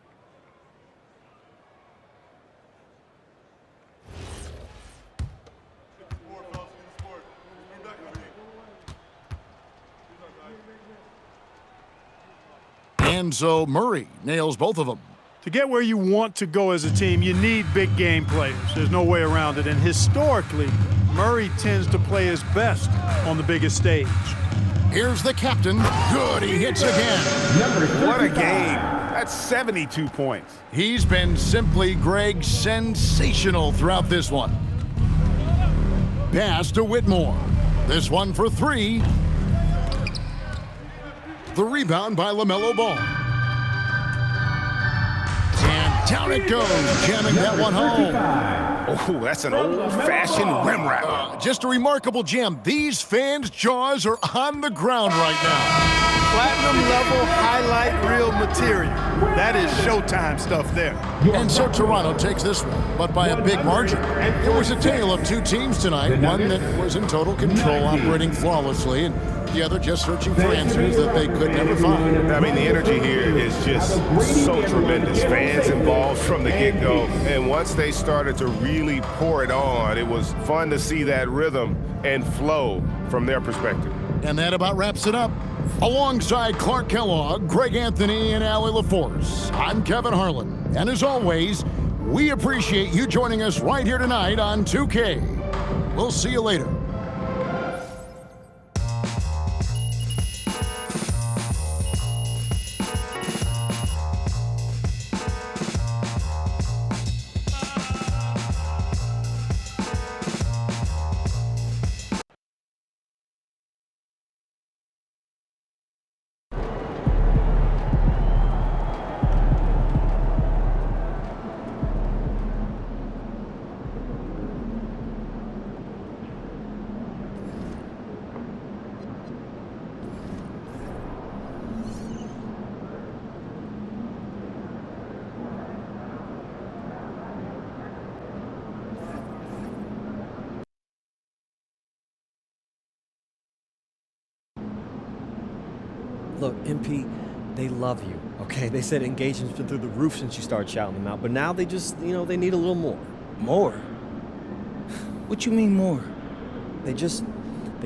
And so Murray nails both of them. To get where you want to go as a team, you need big game players. There's no way around it. And historically, Murray tends to play his best on the biggest stage. Here's the captain. Good, he hits again. What a game. That's 72 points. He's been simply, Greg, sensational throughout this one. Pass to Whitmore. This one for 3. The rebound by LaMelo Ball. And down it goes, jamming that one home. Oh, that's an old-fashioned rim wrap. Just a remarkable jam. These fans' jaws are on the ground right now. Platinum level highlight reel material. That is Showtime stuff there. And so Toronto takes this one, but by a big margin. It was a tale of 2 teams tonight, one that was in total control, operating flawlessly, and the other just searching for answers that they could never find. I mean, the energy here is just so tremendous. Fans involved from the get-go, and once they started to really pour it on, it was fun to see that rhythm and flow from their perspective. And that about wraps it up. Alongside Clark Kellogg, Greg Anthony, and Allie LaForce, I'm Kevin Harlan. And as always, we appreciate you joining us right here tonight on 2K. We'll see you later. Look, MP, they love you, okay? They said engagement's been through the roof since you started shouting them out, but now they just, they need a little more. More? What you mean more? They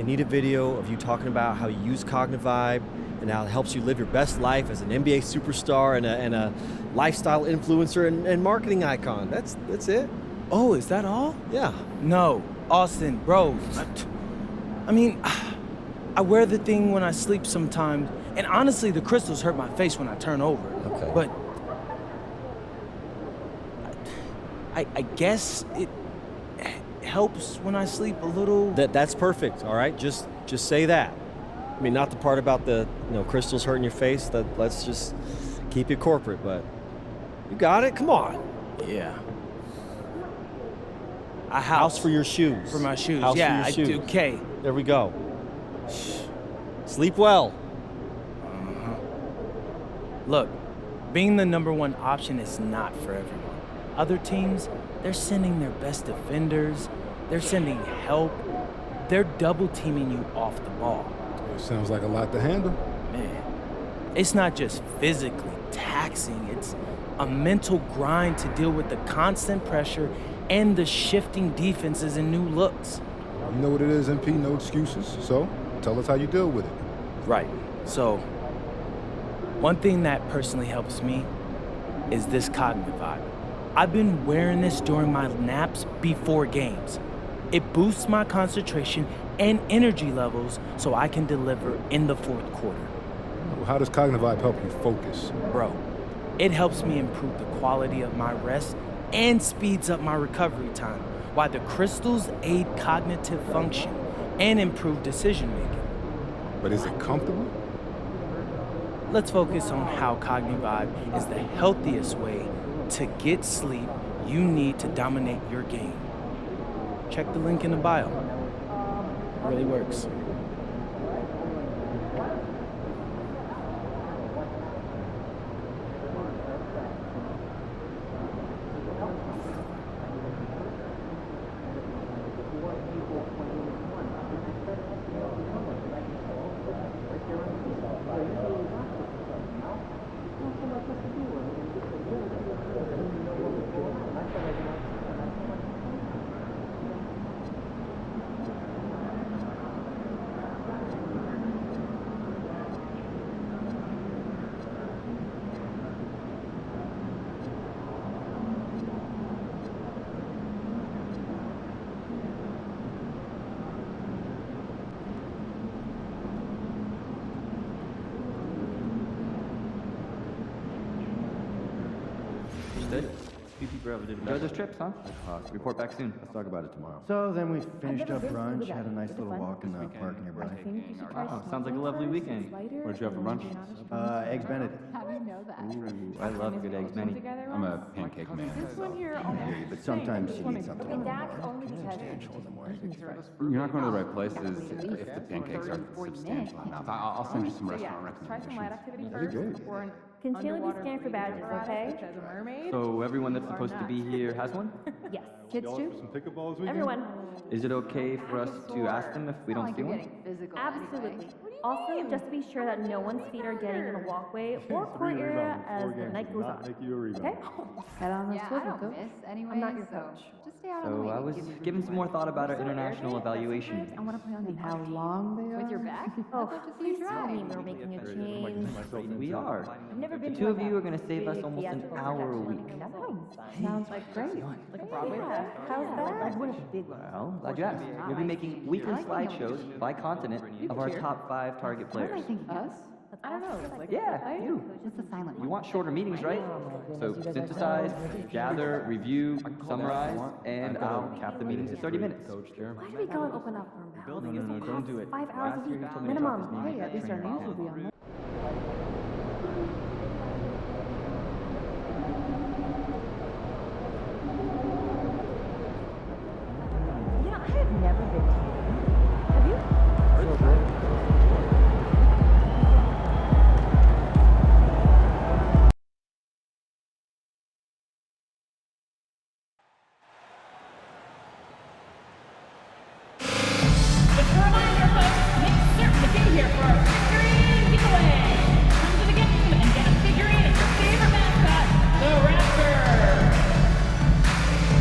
need a video of you talking about how you use Cognivibe and how it helps you live your best life as an NBA superstar and a lifestyle influencer and marketing icon. That's it. Oh, is that all? Yeah. No, Austin, bro. I mean, I wear the thing when I sleep sometimes, and honestly, the crystals hurt my face when I turn over. Okay. But I guess it helps when I sleep a little. That's perfect. All right, just say that. I mean, not the part about the crystals hurting your face. Let's just keep it corporate. But you got it. Come on. Yeah. A house for your shoes. For my shoes. House yeah, for your shoes. Okay. There we go. Sleep well. Look, being the #1 option is not for everyone. Other teams, they're sending their best defenders, they're sending help, they're double teaming you off the ball. It sounds like a lot to handle. Man, it's not just physically taxing, it's a mental grind to deal with the constant pressure and the shifting defenses and new looks. You know what it is, MP, no excuses. So, tell us how you deal with it. Right. So, one thing that personally helps me is this Cognivide. I've been wearing this during my naps before games. It boosts my concentration and energy levels so I can deliver in the fourth quarter. Well, how does Cognivide help you focus? Bro, it helps me improve the quality of my rest and speeds up my recovery time, while the crystals aid cognitive function and improve decision making. But is it comfortable? Let's focus on how Cognivide is the healthiest way to get sleep you need to dominate your game. Check the link in the bio. It really works. Enjoy those trips, huh? Report back soon. Let's talk about it tomorrow. So then we finished up brunch, had a nice little walk in the park nearby. Wow, sounds like a lovely weekend. What did you have for lunch? Eggs Benedict. How do you know that? Ooh, I love good eggs, Benny. I'm a pancake man. This one here, But sometimes you need something a little more only because substantial in the morning. You're not going to the right places if the pancakes aren't substantial enough. I'll send you some restaurant try some light activity That'd be first great. before an Continually scan for badges, okay? as a mermaid. So everyone that's supposed to be here has one? Yes. Kids too? Some pickleball this weekend? Everyone. Is it okay for us to ask them if we don't see one? Absolutely. Also, just to be sure that no one's feet are getting in the walkway or court area as the night goes on. Okay? Head on the swivel, coach. I'm not your coach. Just stay out of the So way. I was giving some more thought about our international evaluation. I want to play on the How long they are? With your back? Oh, please tell me we're making a change. We are. I've never been The to two a of you are going to save us almost an hour a week. Sounds like great. Like a Broadway play. How's that? What a big one. Well, glad you asked. We'll be making weekly slideshows by continent of our top 5 target players. Us? I don't know. Like, Yeah, you. Just a silent You want shorter meetings, right? So synthesize, gather, review, summarize, and I'll cap the meetings to 30 minutes. why do we go and open up our mouths? No, don't do it. 5 hours Last a year week, you told me to drop this minimum. meeting. At least our names will be on there. You know, I have never been to one. Have you? Just a reminder, folks, make certain to be here for our figurine giveaway. Come to the game and get a figurine of your favorite mascot, the Raptor.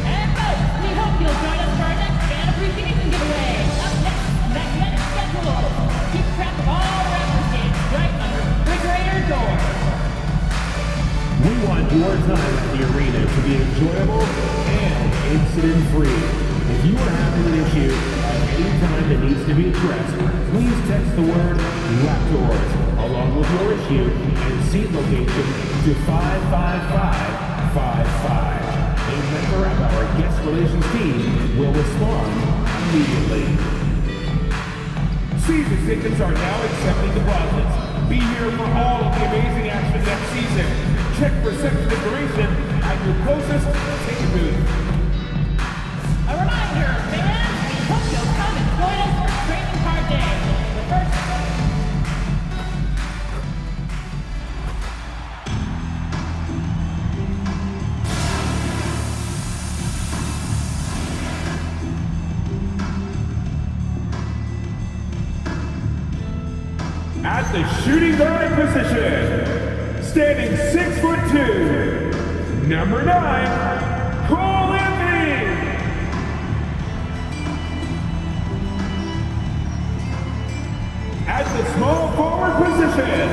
And folks, we hope you'll join us for our next fan appreciation giveaway. If you are having an issue at any time that needs to be addressed, please text the word Raptors along with your issue and seat location to 55555. A member of our guest relations team will respond immediately. Season tickets are now accepting deposits. Be here for all of the amazing action next season. Check for section information at your closest ticket booth. A reminder, fans, we hope you'll come and join us for Trading Card Day. The first... At the shooting guard position, standing 6'2", number 9, Cole Anthony. At the small forward position,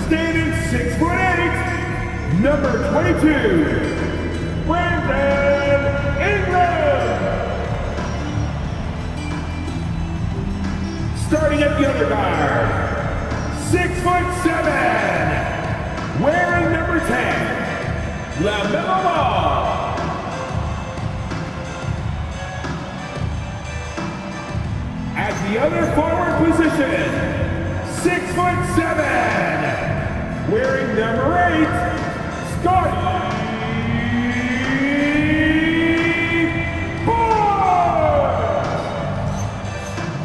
standing 6'8", number 22, Brandon Ingram. Starting at the other guard, 6'7", wearing number 10, LaMelo Ball. At the other forward position, 6'7", wearing number 8, Scotty Barnes.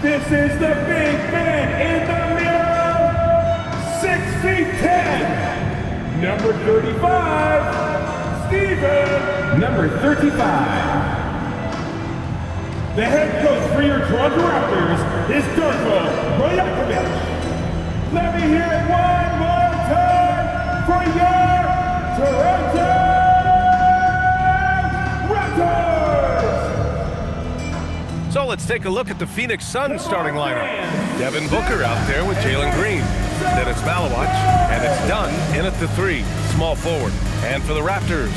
This is the big man in the middle, 6'10", number 35, Steven, number 35. The head coach for your Toronto Raptors is WrekinHavik. Let me hear it one more time for your Toronto Raptors! So let's take a look at the Phoenix Suns starting lineup. Devin Booker out there with Jalen Green. Then it's Malawach, and it's Dunn in at the 3, small forward. And for the Raptors,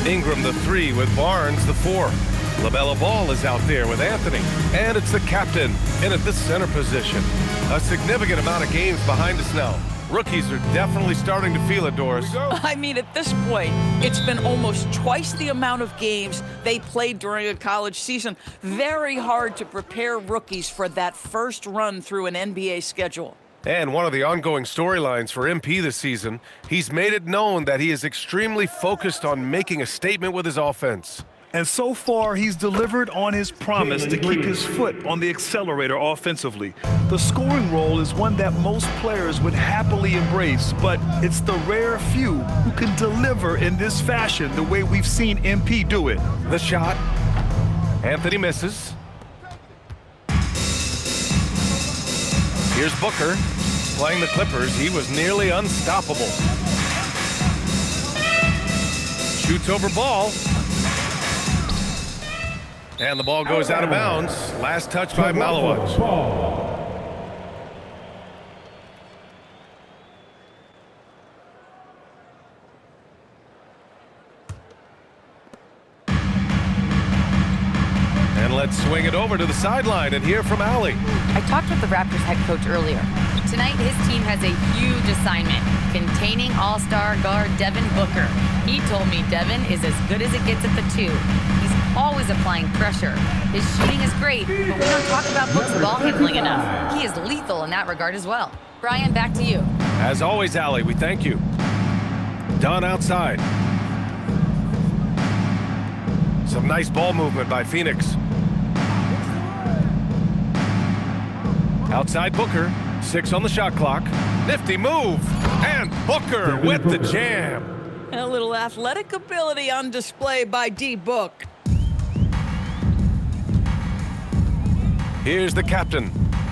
Ingram the 3 with Barnes the 4. LaMelo Ball is out there with Anthony. And it's the captain in at the center position. A significant amount of games behind us now. Rookies are definitely starting to feel it, Doris. I mean, at this point, it's been almost twice the amount of games they played during a college season. Very hard to prepare rookies for that first run through an NBA schedule. And one of the ongoing storylines for MP this season, he's made it known that he is extremely focused on making a statement with his offense. And so far, he's delivered on his promise to keep his foot on the accelerator offensively. The scoring role is one that most players would happily embrace, but it's the rare few who can deliver in this fashion the way we've seen MP do it. The shot. Anthony misses. Here's Booker. Playing the Clippers, he was nearly unstoppable. Shoots over Ball. And the ball goes out of bounds. Last touch by Malawach. And let's swing it over to the sideline and hear from Allie. I talked with the Raptors head coach earlier. Tonight, his team has a huge assignment, containing all-star guard Devin Booker. He told me Devin is as good as it gets at the 2. He's always applying pressure. His shooting is great, but we don't talk about Book's ball handling enough. He is lethal in that regard as well. Brian, back to you. As always, Allie, we thank you. Dunn outside. Some nice ball movement by Phoenix. Outside Booker, 6 on the shot clock. Nifty move, and Booker with the jam. A little athletic ability on display by D-Book. Here's the captain.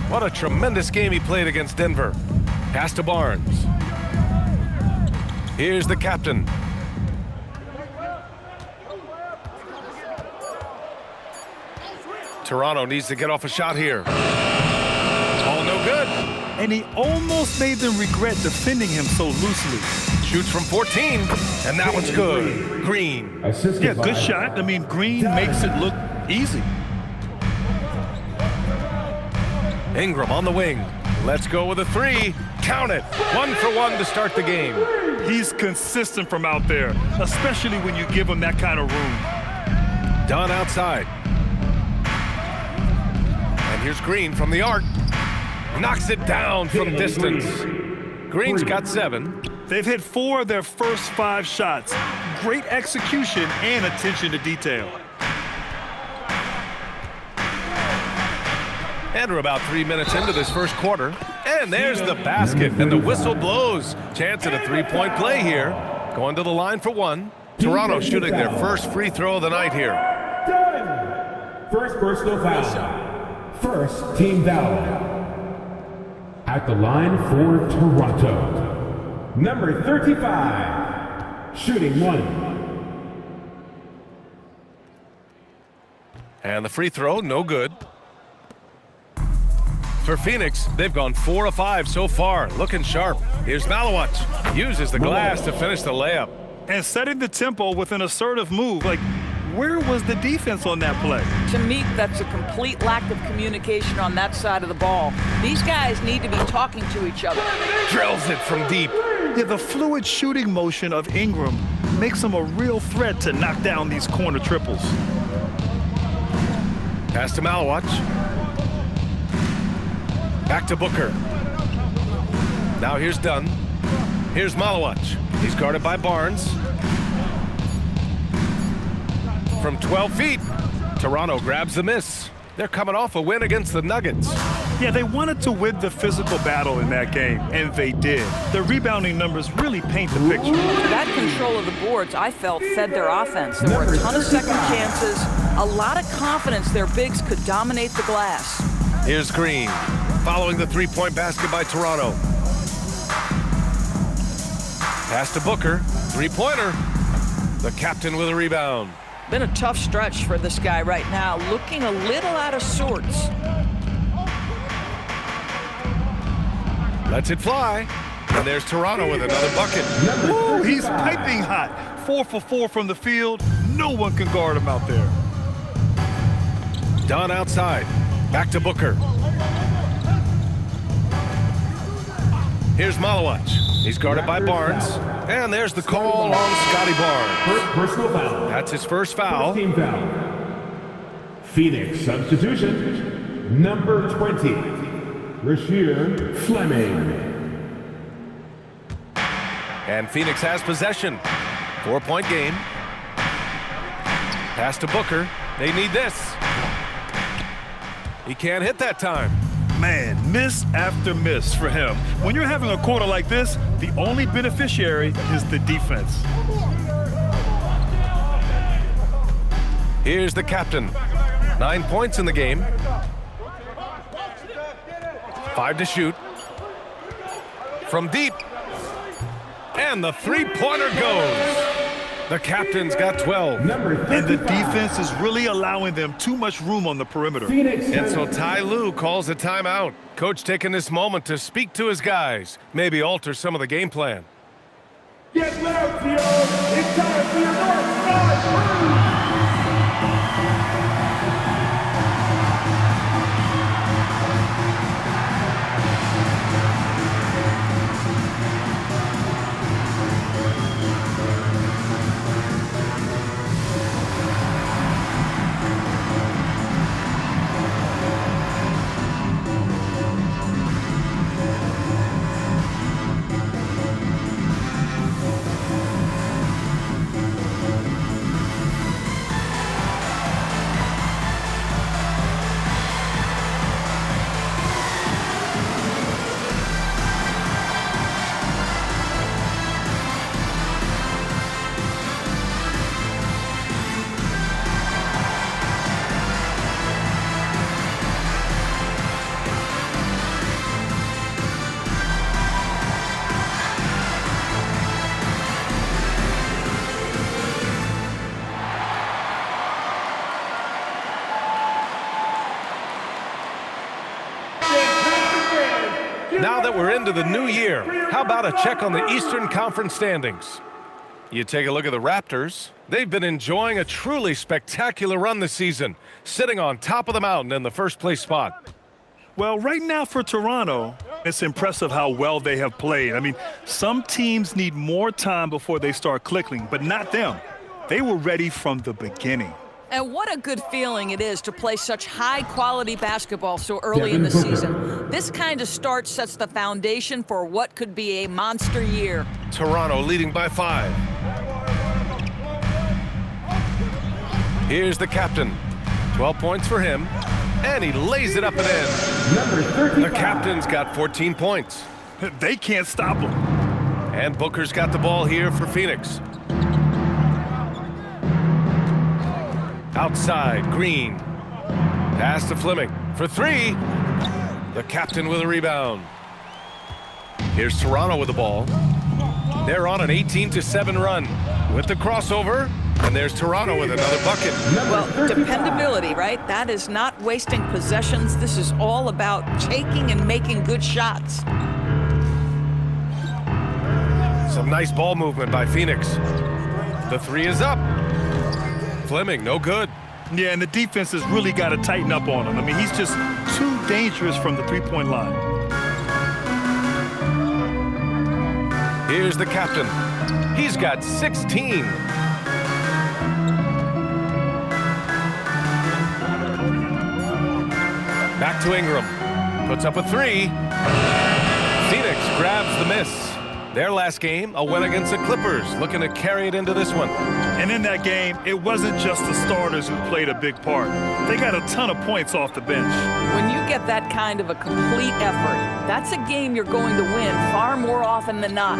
What a tremendous game he played against Denver. Pass to Barnes. Here's the captain. Toronto needs to get off a shot here. All no good. And he almost made them regret defending him so loosely. Shoots from 14, and that one's good. Green. Yeah, good shot. I mean, Green makes it look easy. Ingram on the wing. Let's go with a three. Count it. 1 for 1 to start the game. He's consistent from out there, especially when you give him that kind of room. Dunn outside. And here's Green from the arc. Knocks it down from distance. Green's got 7. They've hit 4 of their first 5 shots. Great execution and attention to detail. And we're about 3 minutes into this first quarter. And there's the basket, and the whistle blows. Chance at a three-point play here. Going to the line for 1. Toronto shooting their first free throw of the night here. First personal foul. First team foul. At the line for Toronto, number 35, shooting 1. And the free throw, no good. For Phoenix, they've gone 4 of 5 so far, looking sharp. Here's Malawach, uses the glass to finish the layup. And setting the tempo with an assertive move. Like, where was the defense on that play? To me, that's a complete lack of communication on that side of the ball. These guys need to be talking to each other. Drills it from deep. Yeah, the fluid shooting motion of Ingram makes him a real threat to knock down these corner triples. Pass to Malawach. Back to Booker. Now here's Dunn. Here's Malawach. He's guarded by Barnes. From 12 feet, Toronto grabs the miss. They're coming off a win against the Nuggets. Yeah, they wanted to win the physical battle in that game, and they did. Their rebounding numbers really paint the picture. That control of the boards, I felt, fed their offense. There were a ton of second chances, a lot of confidence their bigs could dominate the glass. Here's Green, following the three-point basket by Toronto. Pass to Booker, three-pointer. The captain with a rebound. Been a tough stretch for this guy right now, looking a little out of sorts. Lets it fly. And there's Toronto with another bucket. Ooh, he's piping hot. 4 for 4 from the field. No one can guard him out there. Dunn outside. Back to Booker. Here's Malawach. He's guarded by Barnes. And there's the call on Scotty Barnes. First personal foul. That's his first foul. First team foul. Phoenix substitution, number 20, Rasheer Fleming. And Phoenix has possession. 4-point game. Pass to Booker. They need this. He can't hit that time. Man, miss after miss for him. When you're having a quarter like this, the only beneficiary is the defense. Here's the captain. 9 points in the game. 5 to shoot. From deep. And the three-pointer goes. The captain's got 12. And the defense is really allowing them too much room on the perimeter. And so Ty Lue calls a timeout. Coach taking this moment to speak to his guys, maybe alter some of the game plan. Get loud, Theo. It's time for your North Side. Now that we're into the new year, how about a check on the Eastern Conference standings? You take a look at the Raptors. They've been enjoying a truly spectacular run this season, sitting on top of the mountain in the first place spot. Well, right now for Toronto, it's impressive how well they have played. I mean, some teams need more time before they start clicking, but not them. They were ready from the beginning. And what a good feeling it is to play such high-quality basketball so early in the season. This kind of start sets the foundation for what could be a monster year. Toronto leading by 5. Here's the captain. 12 points for him, and he lays it up and in. The captain's got 14 points. They can't stop him. And Booker's got the ball here for Phoenix. Outside, Green. Pass to Fleming for 3. The captain with a rebound. Here's Toronto with the ball. They're on an 18-7 run with the crossover. And there's Toronto with another bucket. Well, dependability, right? That is not wasting possessions. This is all about taking and making good shots. Some nice ball movement by Phoenix. The 3 is up. Fleming, no good. Yeah, and the defense has really got to tighten up on him. I mean, he's just too dangerous from the three-point line. Here's the captain. He's got 16. Back to Ingram. Puts up a 3. Phoenix grabs the miss. Their last game, a win against the Clippers, looking to carry it into this one. And in that game, it wasn't just the starters who played a big part. They got a ton of points off the bench. When you get that kind of a complete effort, that's a game you're going to win far more often than not.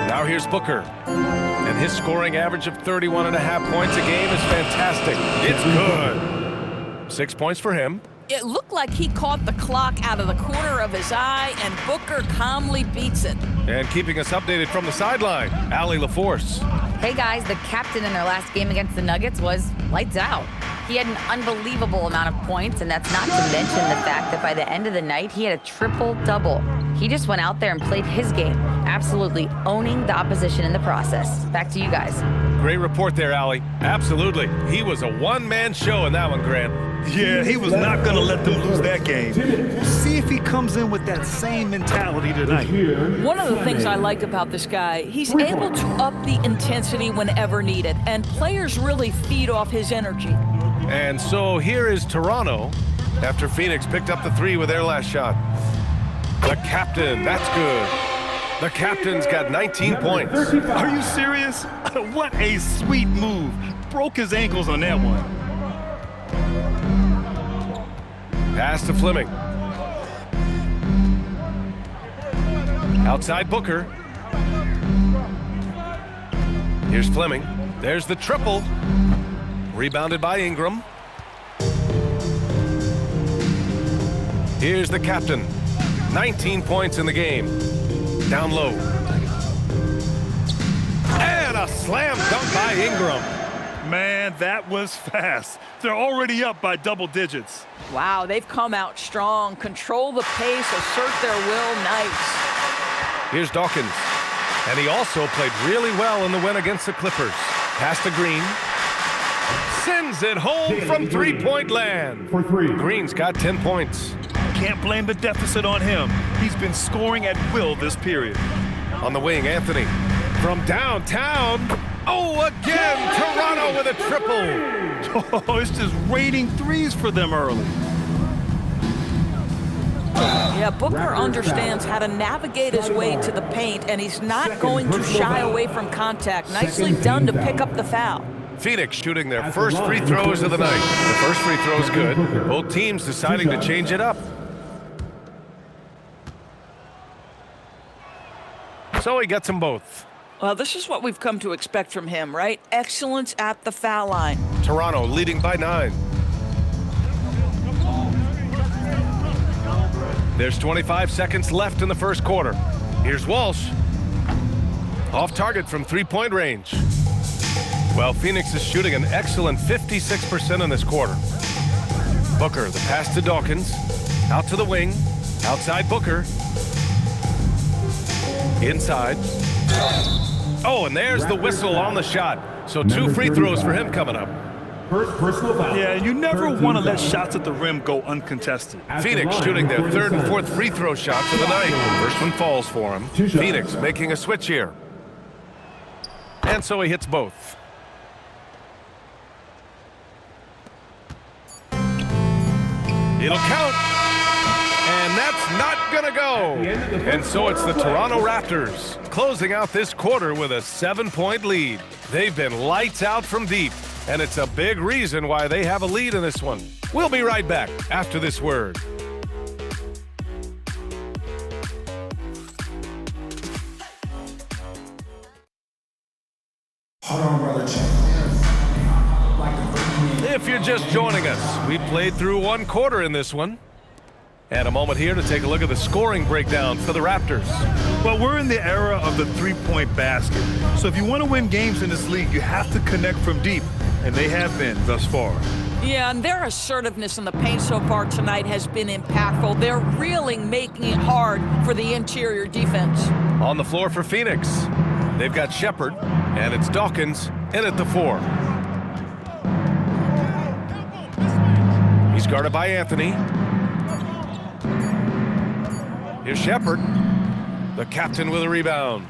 Now here's Booker. And his scoring average of 31.5 points a game is fantastic. It's good. 6 points for him. It looked like he caught the clock out of the corner of his eye, and Booker calmly beats it. And keeping us updated from the sideline, Allie LaForce. Hey guys, the captain in their last game against the Nuggets was lights out. He had an unbelievable amount of points, and that's not to mention the fact that by the end of the night, he had a triple-double. He just went out there and played his game, absolutely owning the opposition in the process. Back to you guys. Great report there, Allie. Absolutely. He was a one-man show in that one, Grant. Yeah, he was not going to let them lose that game. See if he comes in with that same mentality tonight. One of the things I like about this guy, he's able to up the intensity whenever needed, and players really feed off his energy. And so here is Toronto after Phoenix picked up the 3 with their last shot. The captain, that's good. The captain's got 19 points. Are you serious? What a sweet move. Broke his ankles on that one. Pass to Fleming. Outside Booker. Here's Fleming. There's the triple. Rebounded by Ingram. Here's the captain. 19 points in the game. Down low. And a slam dunk by Ingram. Man, that was fast. They're already up by double digits. Wow, they've come out strong. Control the pace, assert their will. Nice. Here's Dawkins. And he also played really well in the win against the Clippers. Pass to Green. Sends it home from three-point land. For 3. Green's got 10 points. Can't blame the deficit on him. He's been scoring at will this period. On the wing, Anthony. From downtown. Oh, again, Toronto with a triple. Oh, it's just raining threes for them early. Yeah, Booker understands how to navigate his way to the paint, and he's not going to shy away from contact. Nicely done to pick up the foul. Phoenix shooting their first free throws of the night. The first free throw's good. Both teams deciding to change it up. So he gets them both. Well, this is what we've come to expect from him, right? Excellence at the foul line. Toronto leading by 9. There's 25 seconds left in the first quarter. Here's Walsh. Off target from three-point range. Well, Phoenix is shooting an excellent 56% in this quarter. Booker, the pass to Dawkins. Out to the wing. Outside Booker. Inside. Oh, and there's the whistle on the shot. So 2 free throws for him coming up. First personal foul. Yeah, you never want to let shots at the rim go uncontested. Phoenix shooting their third and fourth free throw shots of the night. First one falls for him. Phoenix making a switch here. And so he hits both. It'll count. And that's not gonna go. And so it's the Toronto Raptors closing out this quarter with a 7-point lead. They've been lights out from deep, and it's a big reason why they have a lead in this one. We'll be right back after this word. If you're just joining us, we played through one quarter in this one. And a moment here to take a look at the scoring breakdown for the Raptors. Well, we're in the era of the three-point basket. So if you want to win games in this league, you have to connect from deep. And they have been thus far. Yeah, and their assertiveness in the paint so far tonight has been impactful. They're really making it hard for the interior defense. On the floor for Phoenix, they've got Shepherd, and it's Dawkins in at the 4. He's guarded by Anthony. Here's Shepherd, the captain with a rebound.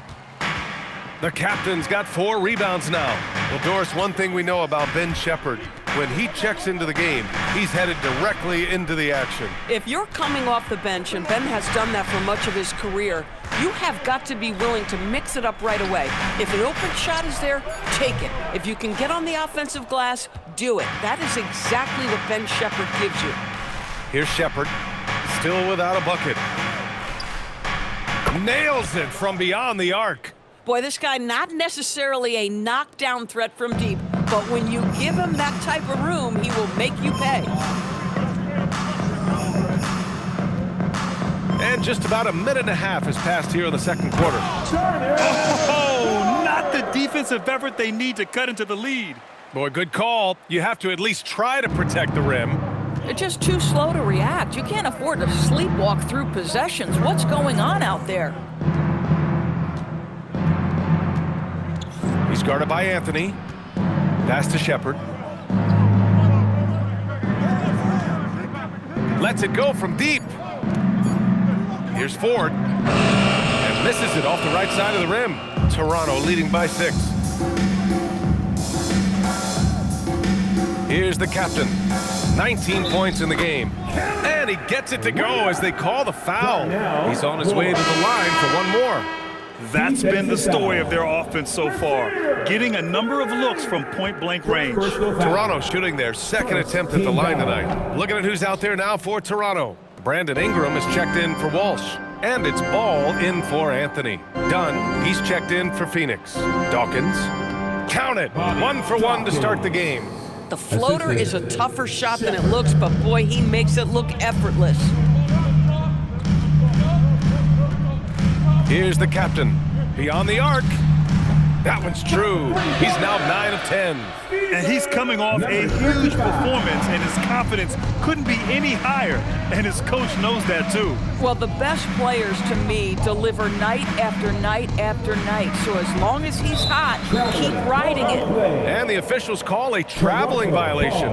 The captain's got 4 rebounds now. Well, Doris, one thing we know about Ben Shepherd, when he checks into the game, he's headed directly into the action. If you're coming off the bench, and Ben has done that for much of his career, you have got to be willing to mix it up right away. If an open shot is there, take it. If you can get on the offensive glass, do it. That is exactly what Ben Shepherd gives you. Here's Shepherd, still without a bucket. Nails it from beyond the arc. Boy, this guy not necessarily a knockdown threat from deep, but when you give him that type of room, he will make you pay. And just about a minute and a half has passed here in the second quarter. Oh, not the defensive effort they need to cut into the lead. Boy, good call. You have to at least try to protect the rim. They're just too slow to react. You can't afford to sleepwalk through possessions. What's going on out there? He's guarded by Anthony. Pass to Shepherd. Lets it go from deep. Here's Ford. And misses it off the right side of the rim. Toronto leading by 6. Here's the captain. 19 points in the game. And he gets it to go as they call the foul. He's on his way to the line for one more. That's been the story of their offense so far, getting a number of looks from point-blank range. Toronto shooting their second attempt at the line tonight. Looking at who's out there now for Toronto. Brandon Ingram is checked in for Walsh. And it's Ball in for Anthony. Dunn, he's checked in for Phoenix. Dawkins, count it. 1 for 1 to start the game. The floater is a tougher shot than it looks, but boy, he makes it look effortless. Here's the captain. Beyond the arc. That one's true. He's now 9 of 10. And he's coming off a huge performance, and his confidence couldn't be any higher. And his coach knows that, too. Well, the best players, to me, deliver night after night after night. So as long as he's hot, keep riding it. And the officials call a traveling violation.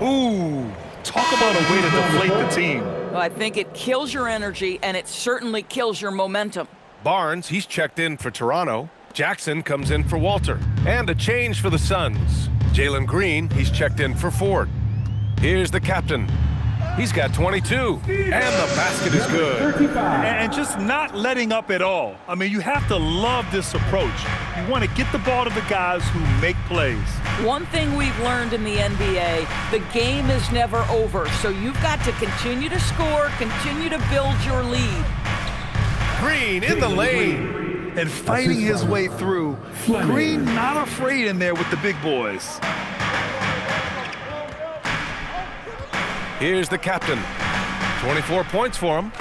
Ooh, talk about a way to deflate the team. Well, I think it kills your energy, and it certainly kills your momentum. Barnes, he's checked in for Toronto. Jackson comes in for Walter. And a change for the Suns. Jalen Green, he's checked in for Ford. Here's the captain. He's got 22. And the basket is good. And just not letting up at all. I mean, you have to love this approach. You want to get the ball to the guys who make plays. One thing we've learned in the NBA, the game is never over. So you've got to continue to score, continue to build your lead. Green in the lane. And fighting his way through. Green not afraid in there with the big boys. Here's the captain. 24 points for him.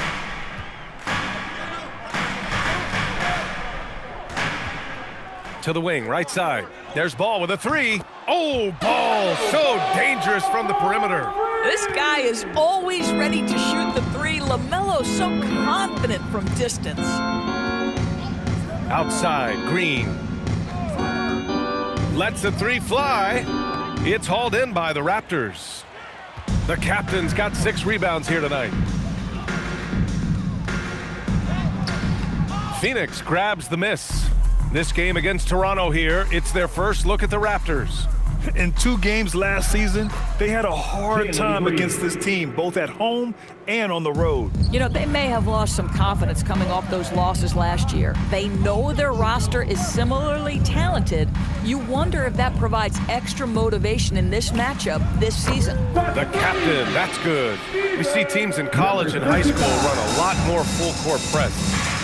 To the wing, right side. There's Ball with a 3. Oh, Ball so dangerous from the perimeter. This guy is always ready to shoot the 3. LaMelo's so confident from distance. Outside, Green. Lets the 3 fly. It's hauled in by the Raptors. The captain's got 6 rebounds here tonight. Phoenix grabs the miss. This game against Toronto here, it's their first look at the Raptors. In 2 games last season, they had a hard time against this team, both at home and on the road. You know, they may have lost some confidence coming off those losses last year. They know their roster is similarly talented. You wonder if that provides extra motivation in this matchup this season. The captain, that's good. We see teams in college and high school run a lot more full-court press.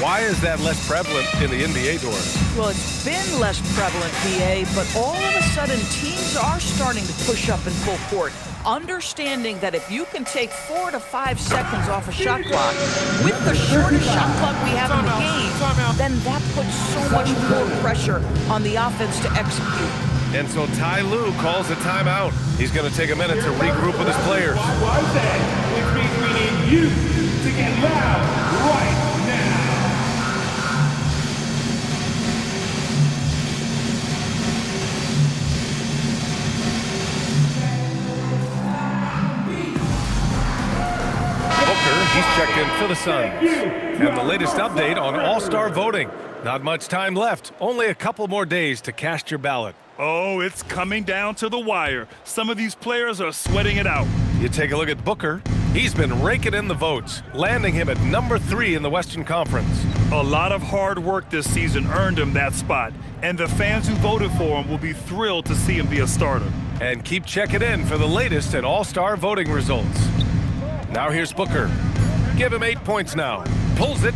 Why is that less prevalent in the NBA, Doris? Well, it's been less prevalent, PA, but all of a sudden teams are starting to push up in full court, understanding that if you can take 4 to 5 seconds off a shot clock with the shortest shot clock we have in the game, then that puts so much more pressure on the offense to execute. And so Ty Lue calls a timeout. He's going to take a minute to regroup with his players. Which means we need you to get loud right now. He's checked in for the Suns. And the latest update on All-Star voting. Not much time left. Only a couple more days to cast your ballot. Oh, it's coming down to the wire. Some of these players are sweating it out. You take a look at Booker. He's been raking in the votes, landing him at number 3 in the Western Conference. A lot of hard work this season earned him that spot, and the fans who voted for him will be thrilled to see him be a starter. And keep checking in for the latest at All-Star voting results. Now here's Booker. Give him 8 points now. Pulls it.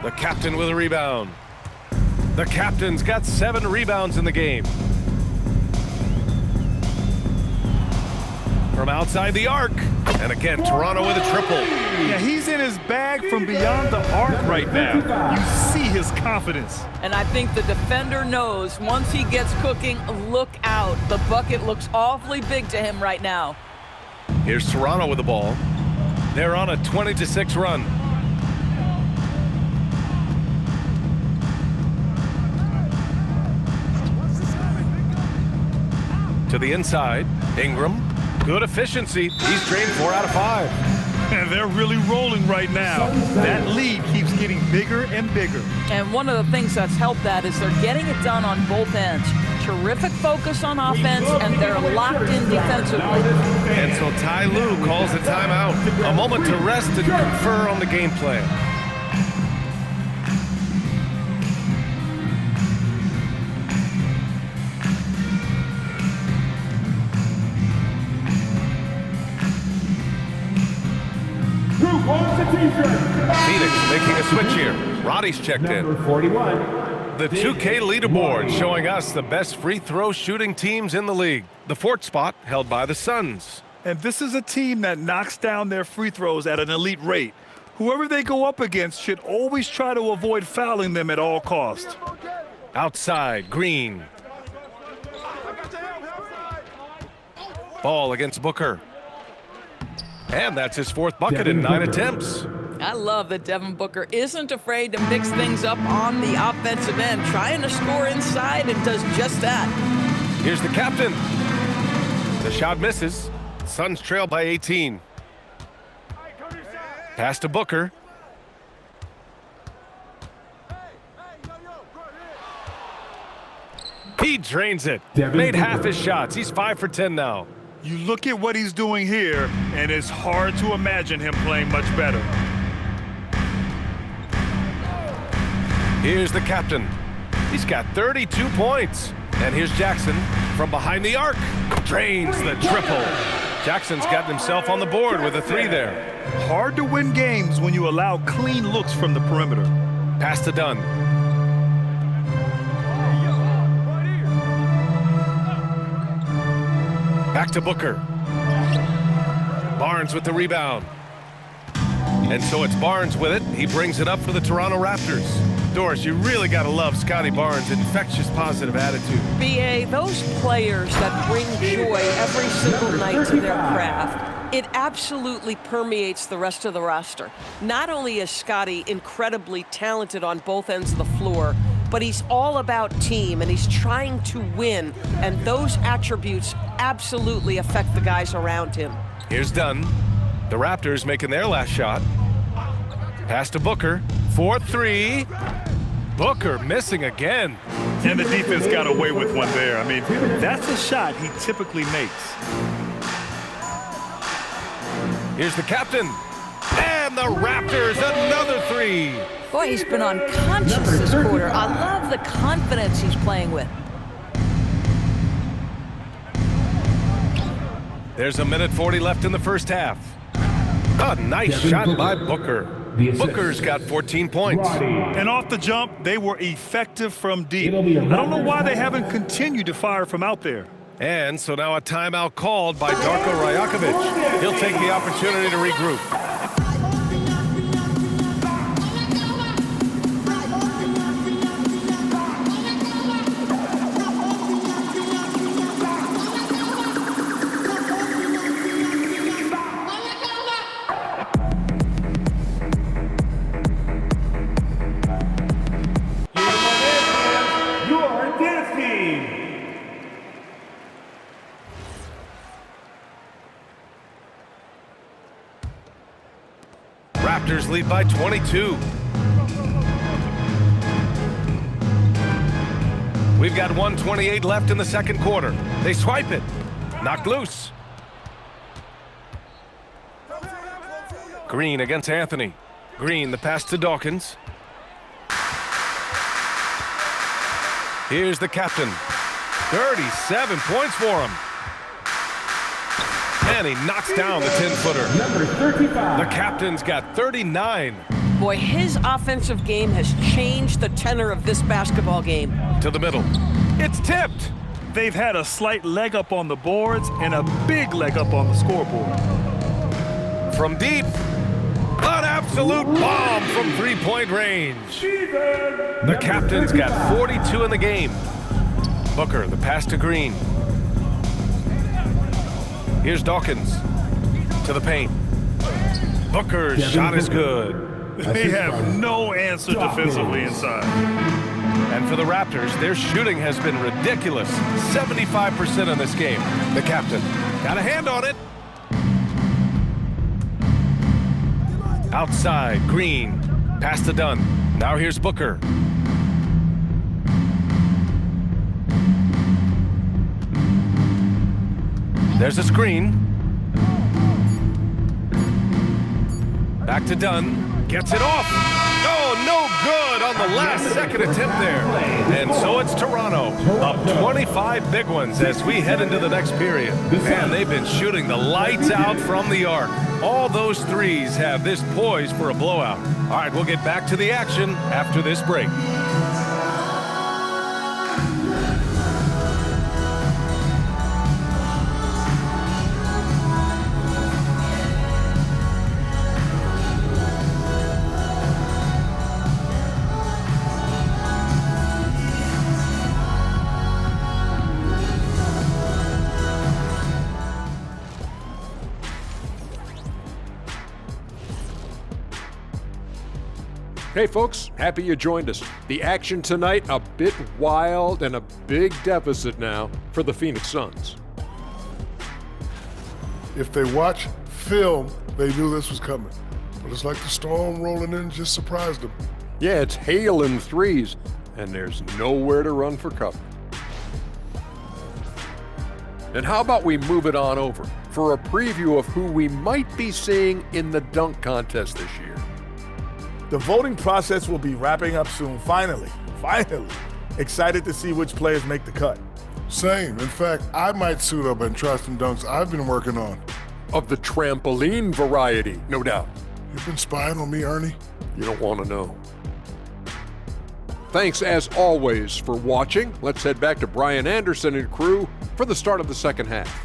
The captain with a rebound. The captain's got 7 rebounds in the game. From outside the arc. And again, Toronto with a triple. Yeah, he's in his bag from beyond the arc right now. You see his confidence. And I think the defender knows once he gets cooking, look out. The bucket looks awfully big to him right now. Here's Toronto with the ball. They're on a 20-6 run. To the inside, Ingram. Good efficiency. He's drained 4 out of 5. And they're really rolling right now. That lead keeps getting bigger and bigger. And one of the things that's helped that is they're getting it done on both ends. Terrific focus on offense, and they're locked in defensively. And so Ty Lue calls a timeout. A moment to rest and confer on the game plan. Phoenix making a switch here. Roddy's checked in. Number 41. The 2K leaderboard showing us the best free throw shooting teams in the league. The 4th spot held by the Suns. And this is a team that knocks down their free throws at an elite rate. Whoever they go up against should always try to avoid fouling them at all costs. Outside, Green. Ball against Booker. And that's his 4th bucket in 9 attempts. I love that Devin Booker isn't afraid to mix things up on the offensive end, trying to score inside and does just that. Here's the captain. The shot misses. Suns trail by 18. Pass to Booker. He drains it. Made half his shots. He's 5 for 10 now. You look at what he's doing here, and it's hard to imagine him playing much better. Here's the captain. He's got 32 points. And here's Jackson from behind the arc. Drains the triple. Jackson's gotten himself on the board with a 3 there. Hard to win games when you allow clean looks from the perimeter. Pass to Dunn. Back to Booker. Barnes with the rebound. And so it's Barnes with it. He brings it up for the Toronto Raptors. Doris, you really got to love Scotty Barnes' infectious positive attitude. BA, those players that bring joy every single night to their craft, it absolutely permeates the rest of the roster. Not only is Scotty incredibly talented on both ends of the floor, but he's all about team, and he's trying to win, and those attributes absolutely affect the guys around him. Here's Dunn. The Raptors making their last shot. Pass to Booker. 4-3. Booker missing again. And the defense got away with one there. I mean, that's a shot he typically makes. Here's the captain. And the Raptors, another three. Boy, he's been unconscious this quarter. I love the confidence he's playing with. There's 1:40 left in the first half. A nice shot by Booker. Booker's got 14 points. And off the jump, they were effective from deep. I don't know why they haven't continued to fire from out there. And so now a timeout called by Darko Rajakovic. He'll take the opportunity to regroup. Raptors lead by 22. We've got 1:28 left in the second quarter. They swipe it. Knocked loose. Green against Anthony. Green, the pass to Dawkins. Here's the captain. 37 points for him. And he knocks down the 10-footer. Number 35. The captain's got 39. Boy, his offensive game has changed the tenor of this basketball game. To the middle. It's tipped. They've had a slight leg up on the boards and a big leg up on the scoreboard. From deep, an absolute bomb from three-point range. The captain's got 42 in the game. Booker, the pass to Green. Here's Dawkins to the paint. Booker's shot is good. They have no answer defensively inside. And for the Raptors, their shooting has been ridiculous. 75% in this game. The captain got a hand on it. Outside, Green. Pass to Dunn. Now here's Booker. There's a screen. Back to Dunn. Gets it off. Oh, no good on the last second attempt there. And so it's Toronto up 25 big ones as we head into the next period. Man, they've been shooting the lights out from the arc. All those threes have this poised for a blowout. All right, we'll get back to the action after this break. Hey folks, happy you joined us. The action tonight, a bit wild and a big deficit now for the Phoenix Suns. If they watch film, they knew this was coming. But it's like the storm rolling in just surprised them. Yeah, it's hailing threes, and there's nowhere to run for cover. And how about we move it on over for a preview of who we might be seeing in the dunk contest this year. The voting process will be wrapping up soon, finally. Excited to see which players make the cut. Same. In fact, I might suit up and try some dunks I've been working on. Of the trampoline variety, no doubt. You've been spying on me, Ernie? You don't want to know. Thanks, as always, for watching. Let's head back to Brian Anderson and crew for the start of the second half.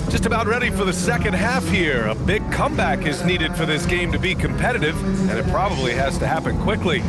Just about ready for the second half here. A big comeback is needed for this game to be competitive, and it probably has to happen quickly.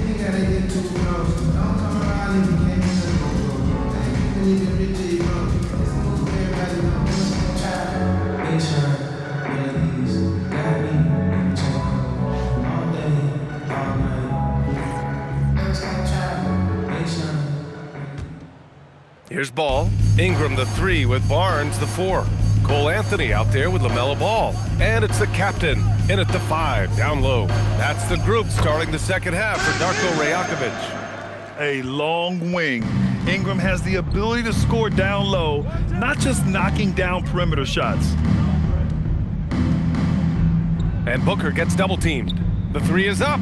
Here's Ball. Ingram the 3 with Barnes the 4. Cole Anthony out there with LaMelo Ball. And it's the captain in at the 5, down low. That's the group starting the second half for Darko Rajakovic. A long wing. Ingram has the ability to score down low, not just knocking down perimeter shots. And Booker gets double teamed. The 3 is up.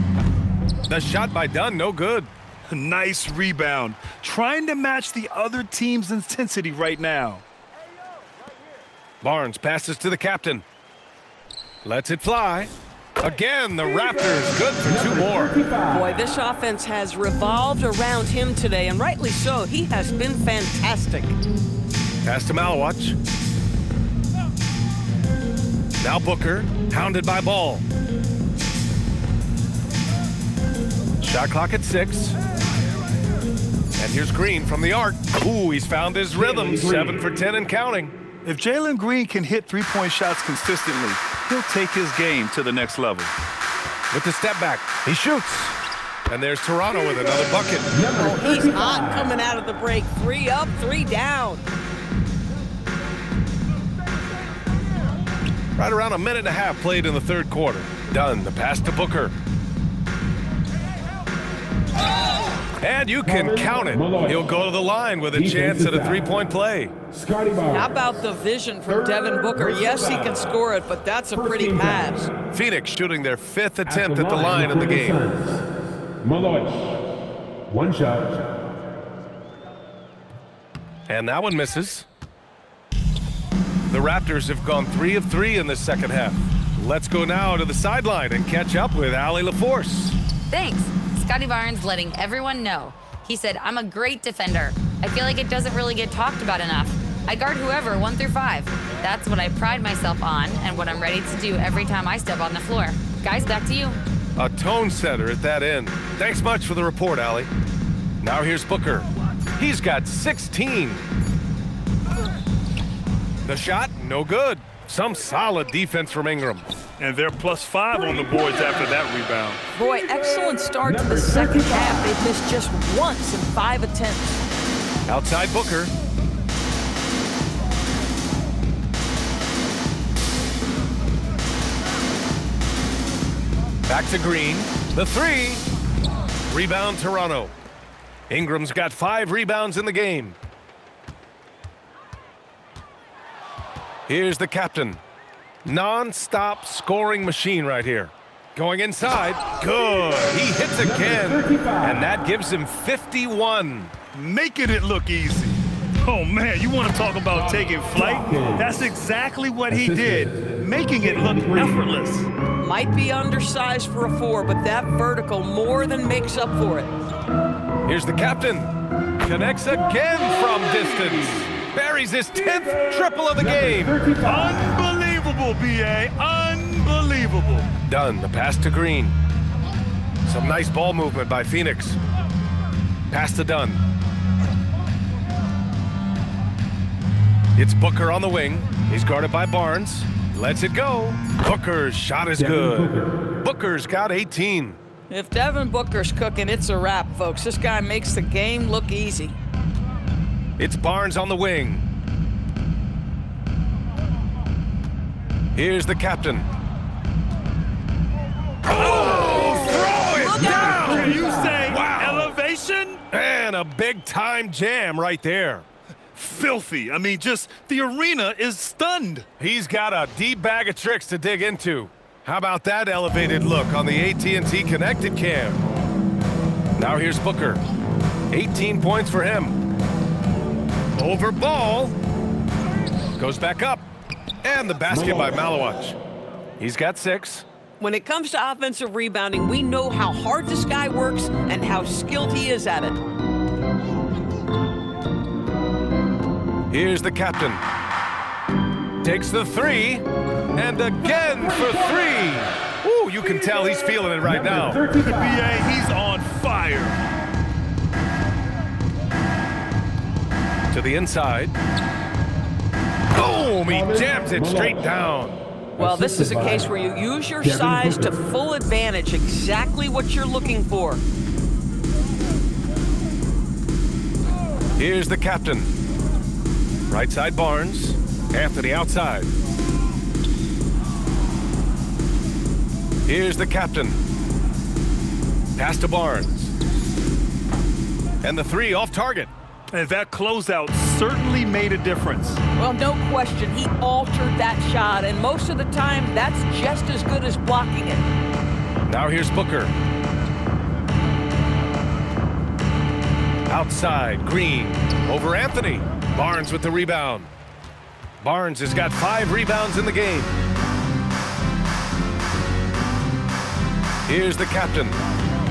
The shot by Dunn, no good. Nice rebound. Trying to match the other team's intensity right now. Barnes passes to the captain. Lets it fly. Again, the Raptors good for 2 more. Boy, this offense has revolved around him today, and rightly so. He has been fantastic. Pass to Malawach. Now Booker, hounded by Ball. Shot clock at 6. And here's Green from the arc. Ooh, he's found his rhythm, 7 for 10 and counting. If Jalen Green can hit three-point shots consistently, he'll take his game to the next level. With the step back, he shoots. And there's Toronto with another bucket. Oh, he's hot coming out of the break. 3 up, 3 down. Right around a minute and a half played in the third quarter. Dunn, the pass to Booker. And you can count it. He'll go to the line with a chance at a three-point play. How about the vision from Devin Booker? Yes, he can score it, but that's a pretty pass. Phoenix shooting their 5th attempt at the line in the game. Malawich, 1 shot. And that one misses. The Raptors have gone 3 of 3 in this second half. Let's go now to the sideline and catch up with Allie LaForce. Thanks. Scotty Barnes letting everyone know. He said, I'm a great defender. I feel like it doesn't really get talked about enough. I guard whoever, 1 through 5. That's what I pride myself on and what I'm ready to do every time I step on the floor. Guys, back to you. A tone setter at that end. Thanks much for the report, Allie. Now here's Booker. He's got 16. The shot, no good. Some solid defense from Ingram. And they're +5 on the boards after that rebound. Boy, excellent start to the second half. They missed just once in 5 attempts. Outside Booker. Back to Green. The 3. Rebound Toronto. Ingram's got 5 rebounds in the game. Here's the captain. Non-stop scoring machine right here. Going inside. Good. He hits again. And that gives him 51. Making it look easy. Oh, man, you want to talk about taking flight? That's exactly what he did, making it look effortless. Might be undersized for a 4, but that vertical more than makes up for it. Here's the captain. Connects again from distance. Buries his 10th triple of the game. Unbelievable, B.A. Unbelievable. Dunn, the pass to Green. Some nice ball movement by Phoenix. Pass to Dunn. It's Booker on the wing. He's guarded by Barnes. Lets it go. Booker's shot is good. Booker's got 18. If Devin Booker's cooking, it's a wrap, folks. This guy makes the game look easy. It's Barnes on the wing. Here's the captain. Oh, throw it down! Can you say elevation? And a big-time jam right there. Filthy. I mean, just the arena is stunned. He's got a deep bag of tricks to dig into. How about that elevated look on the AT&T Connected Cam? Now here's Booker. 18 points for him. Over Ball. Goes back up. And the basket by Malawach. He's got 6. When it comes to offensive rebounding, we know how hard this guy works and how skilled he is at it. Here's the captain. Takes the 3. And again for 3. Ooh, you can tell he's feeling it right now. B.A., he's on fire. To the inside. Boom! He jams it straight down. Well, this is a case where you use your size to full advantage, exactly what you're looking for. Here's the captain. Right side Barnes. Anthony outside. Here's the captain. Pass to Barnes. And the three off target. And that closeout certainly made a difference. Well, no question, he altered that shot, and most of the time, that's just as good as blocking it. Now here's Booker. Outside, Green. Over Anthony. Barnes with the rebound. Barnes has got 5 rebounds in the game. Here's the captain.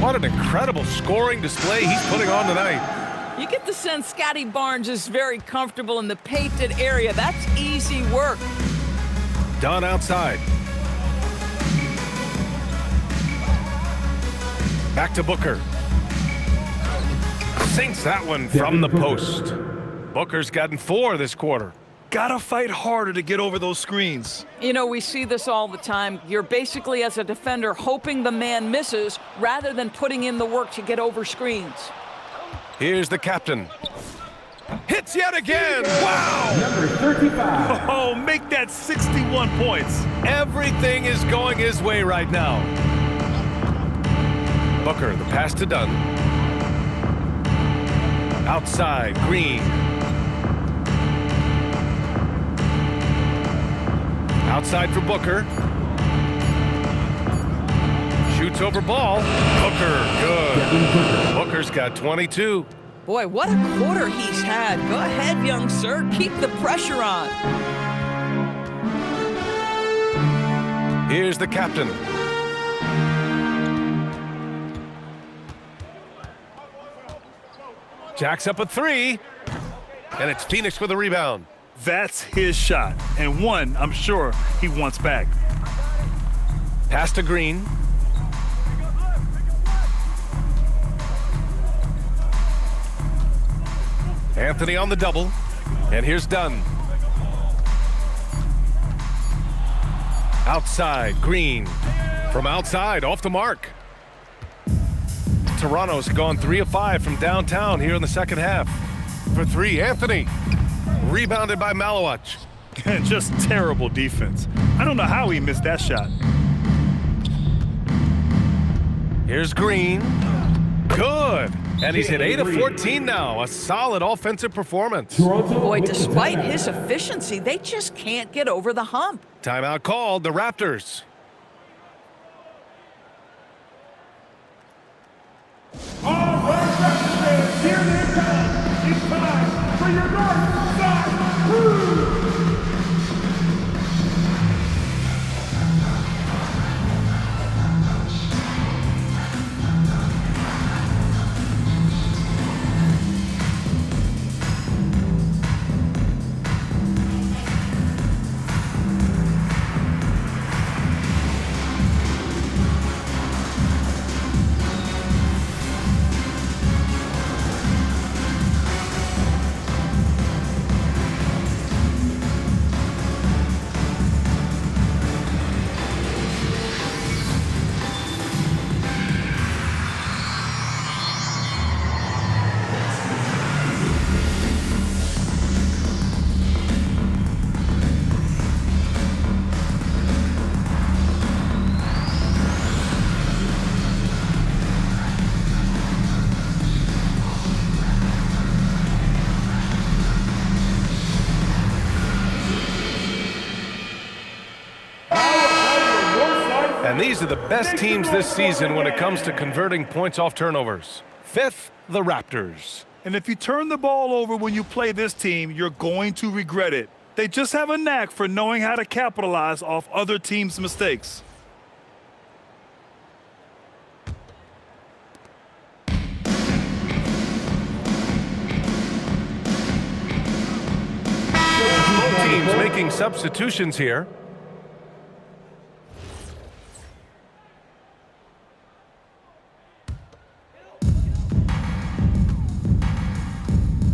What an incredible scoring display he's putting on tonight. You get the sense Scotty Barnes is very comfortable in the painted area. That's easy work. Dunn outside. Back to Booker. Sinks that one from the post. Booker's gotten 4 this quarter. Gotta fight harder to get over those screens. You know, we see this all the time. You're basically, as a defender, hoping the man misses rather than putting in the work to get over screens. Here's the captain. Hits yet again. Wow. Number 35. Oh, make that 61 points. Everything is going his way right now. Booker, the pass to Dunn. Outside, Green. Outside for Booker. Shoots over ball. Booker, good. Booker's got 22. Boy, what a quarter he's had. Go ahead, young sir. Keep the pressure on. Here's the captain. Jacks up a 3. And it's Phoenix with a rebound. That's his shot, and one I'm sure he wants back. Pass to Green. Anthony on the double, and here's Dunn. Outside, Green. From outside, off the mark. Toronto's gone 3 of 5 from downtown here in the second half. For 3, Anthony. Rebounded by Malowacz. Just terrible defense. I don't know how he missed that shot. Here's Green. Good. And he's hit 8 of 14 now. A solid offensive performance. Boy, despite his efficiency, they just can't get over the hump. Timeout called, the Raptors. All right, Raptors fans, here they come. It's time for your North Side Crew. And these are the best teams this season when it comes to converting points off turnovers. 5th, the Raptors. And if you turn the ball over when you play this team, you're going to regret it. They just have a knack for knowing how to capitalize off other teams' mistakes. Both teams making substitutions here.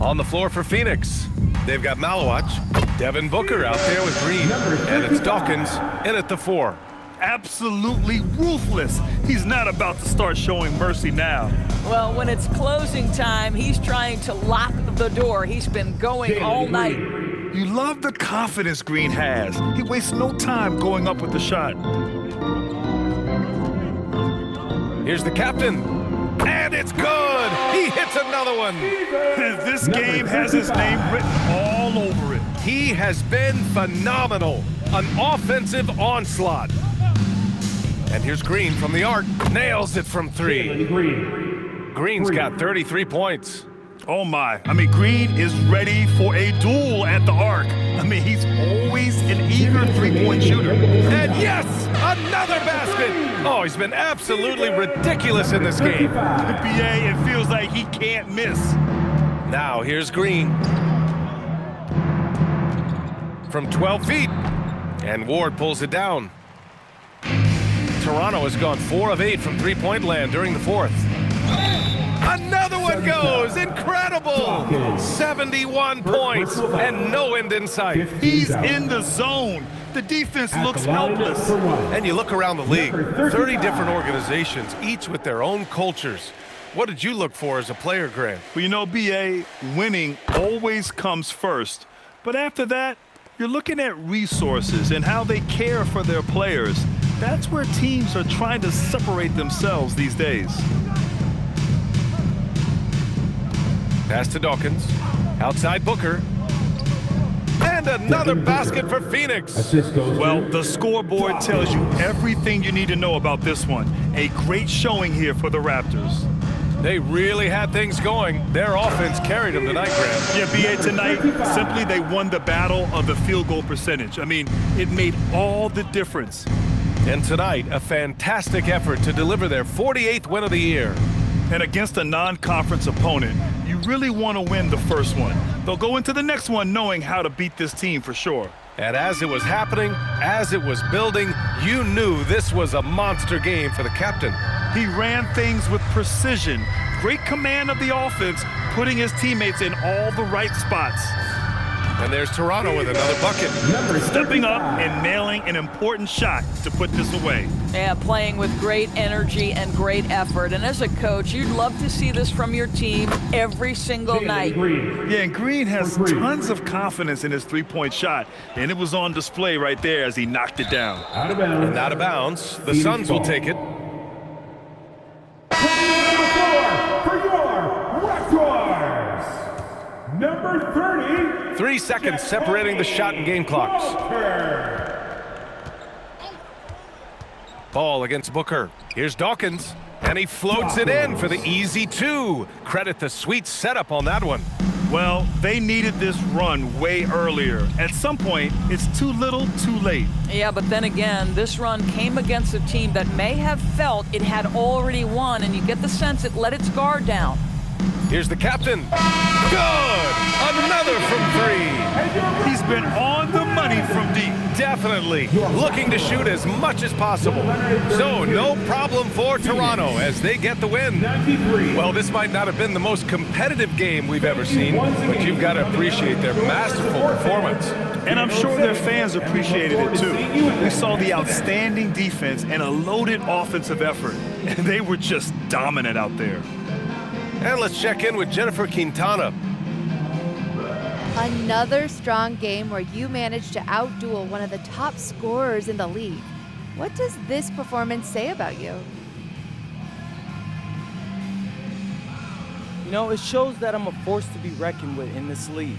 On the floor for Phoenix, they've got Malowacz, Devin Booker out there with Green, and it's Dawkins in at the 4. Absolutely ruthless. He's not about to start showing mercy now. Well, when it's closing time, he's trying to lock the door. He's been going all night. You love the confidence Green has. He wastes no time going up with the shot. Here's the captain. And it's good! He hits another one! This game has his name written all over it. He has been phenomenal. An offensive onslaught. And here's Green from the arc. Nails it from 3. Green's got 33 points. Oh my, I mean, Green is ready for a duel at the arc. I mean, he's always an eager three-point shooter. And yes, another basket. Oh, he's been absolutely ridiculous in this game. BA, it feels like he can't miss. Now here's Green. From 12 feet. And Ward pulls it down. Toronto has gone 4 of 8 from three-point land during the fourth. Another one goes! Incredible! 71 points and no end in sight. He's in the zone. The defense looks helpless. And you look around the league, 30 different organizations, each with their own cultures. What did you look for as a player, Grant? Well, you know, BA, winning always comes first. But after that, you're looking at resources and how they care for their players. That's where teams are trying to separate themselves these days. Pass to Dawkins. Outside Booker. And another basket for Phoenix. Well, the scoreboard tells you everything you need to know about this one. A great showing here for the Raptors. They really had things going. Their offense carried them tonight, Grant. Yeah, BA, tonight, simply they won the battle of the field goal percentage. I mean, it made all the difference. And tonight, a fantastic effort to deliver their 48th win of the year. And against a non-conference opponent, you really want to win the first one. They'll go into the next one knowing how to beat this team for sure. And as it was happening, as it was building, you knew this was a monster game for the captain. He ran things with precision, great command of the offense, putting his teammates in all the right spots. And there's Toronto with another bucket. Stepping up and nailing an important shot to put this away. Yeah, playing with great energy and great effort. And as a coach, you'd love to see this from your team every single night. Yeah, and Green has tons of confidence in his three-point shot, and it was on display right there as he knocked it down. And out of bounds. The Suns will take it. Number 30. 3 seconds separating the shot and game clocks. Ball against Booker. Here's Dawkins. And he floats it in for the easy 2. Credit the sweet setup on that one. Well, they needed this run way earlier. At some point, it's too little, too late. Yeah, but then again, this run came against a team that may have felt it had already won, and you get the sense it let its guard down. Here's the captain. Good! Another from 3. He's been on the money from deep. Definitely. Looking to shoot as much as possible. So no problem for Toronto as they get the win. Well, this might not have been the most competitive game we've ever seen, but you've got to appreciate their masterful performance. And I'm sure their fans appreciated it too. We saw the outstanding defense and a loaded offensive effort. And they were just dominant out there. And let's check in with Jennifer Quintana. Another strong game where you managed to outduel one of the top scorers in the league. What does this performance say about you? You know, it shows that I'm a force to be reckoned with in this league.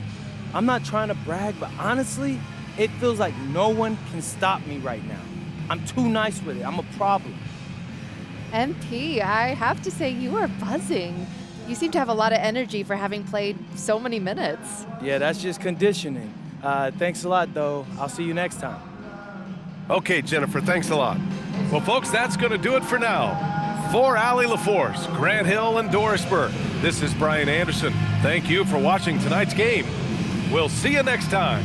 I'm not trying to brag, but honestly, it feels like no one can stop me right now. I'm too nice with it. I'm a problem. MP, I have to say you are buzzing. You seem to have a lot of energy for having played so many minutes. Yeah, that's just conditioning. Thanks a lot, though. I'll see you next time. Okay, Jennifer, thanks a lot. Well, folks, that's going to do it for now. For Allie LaForce, Grant Hill, and Doris Burke, this is Brian Anderson. Thank you for watching tonight's game. We'll see you next time.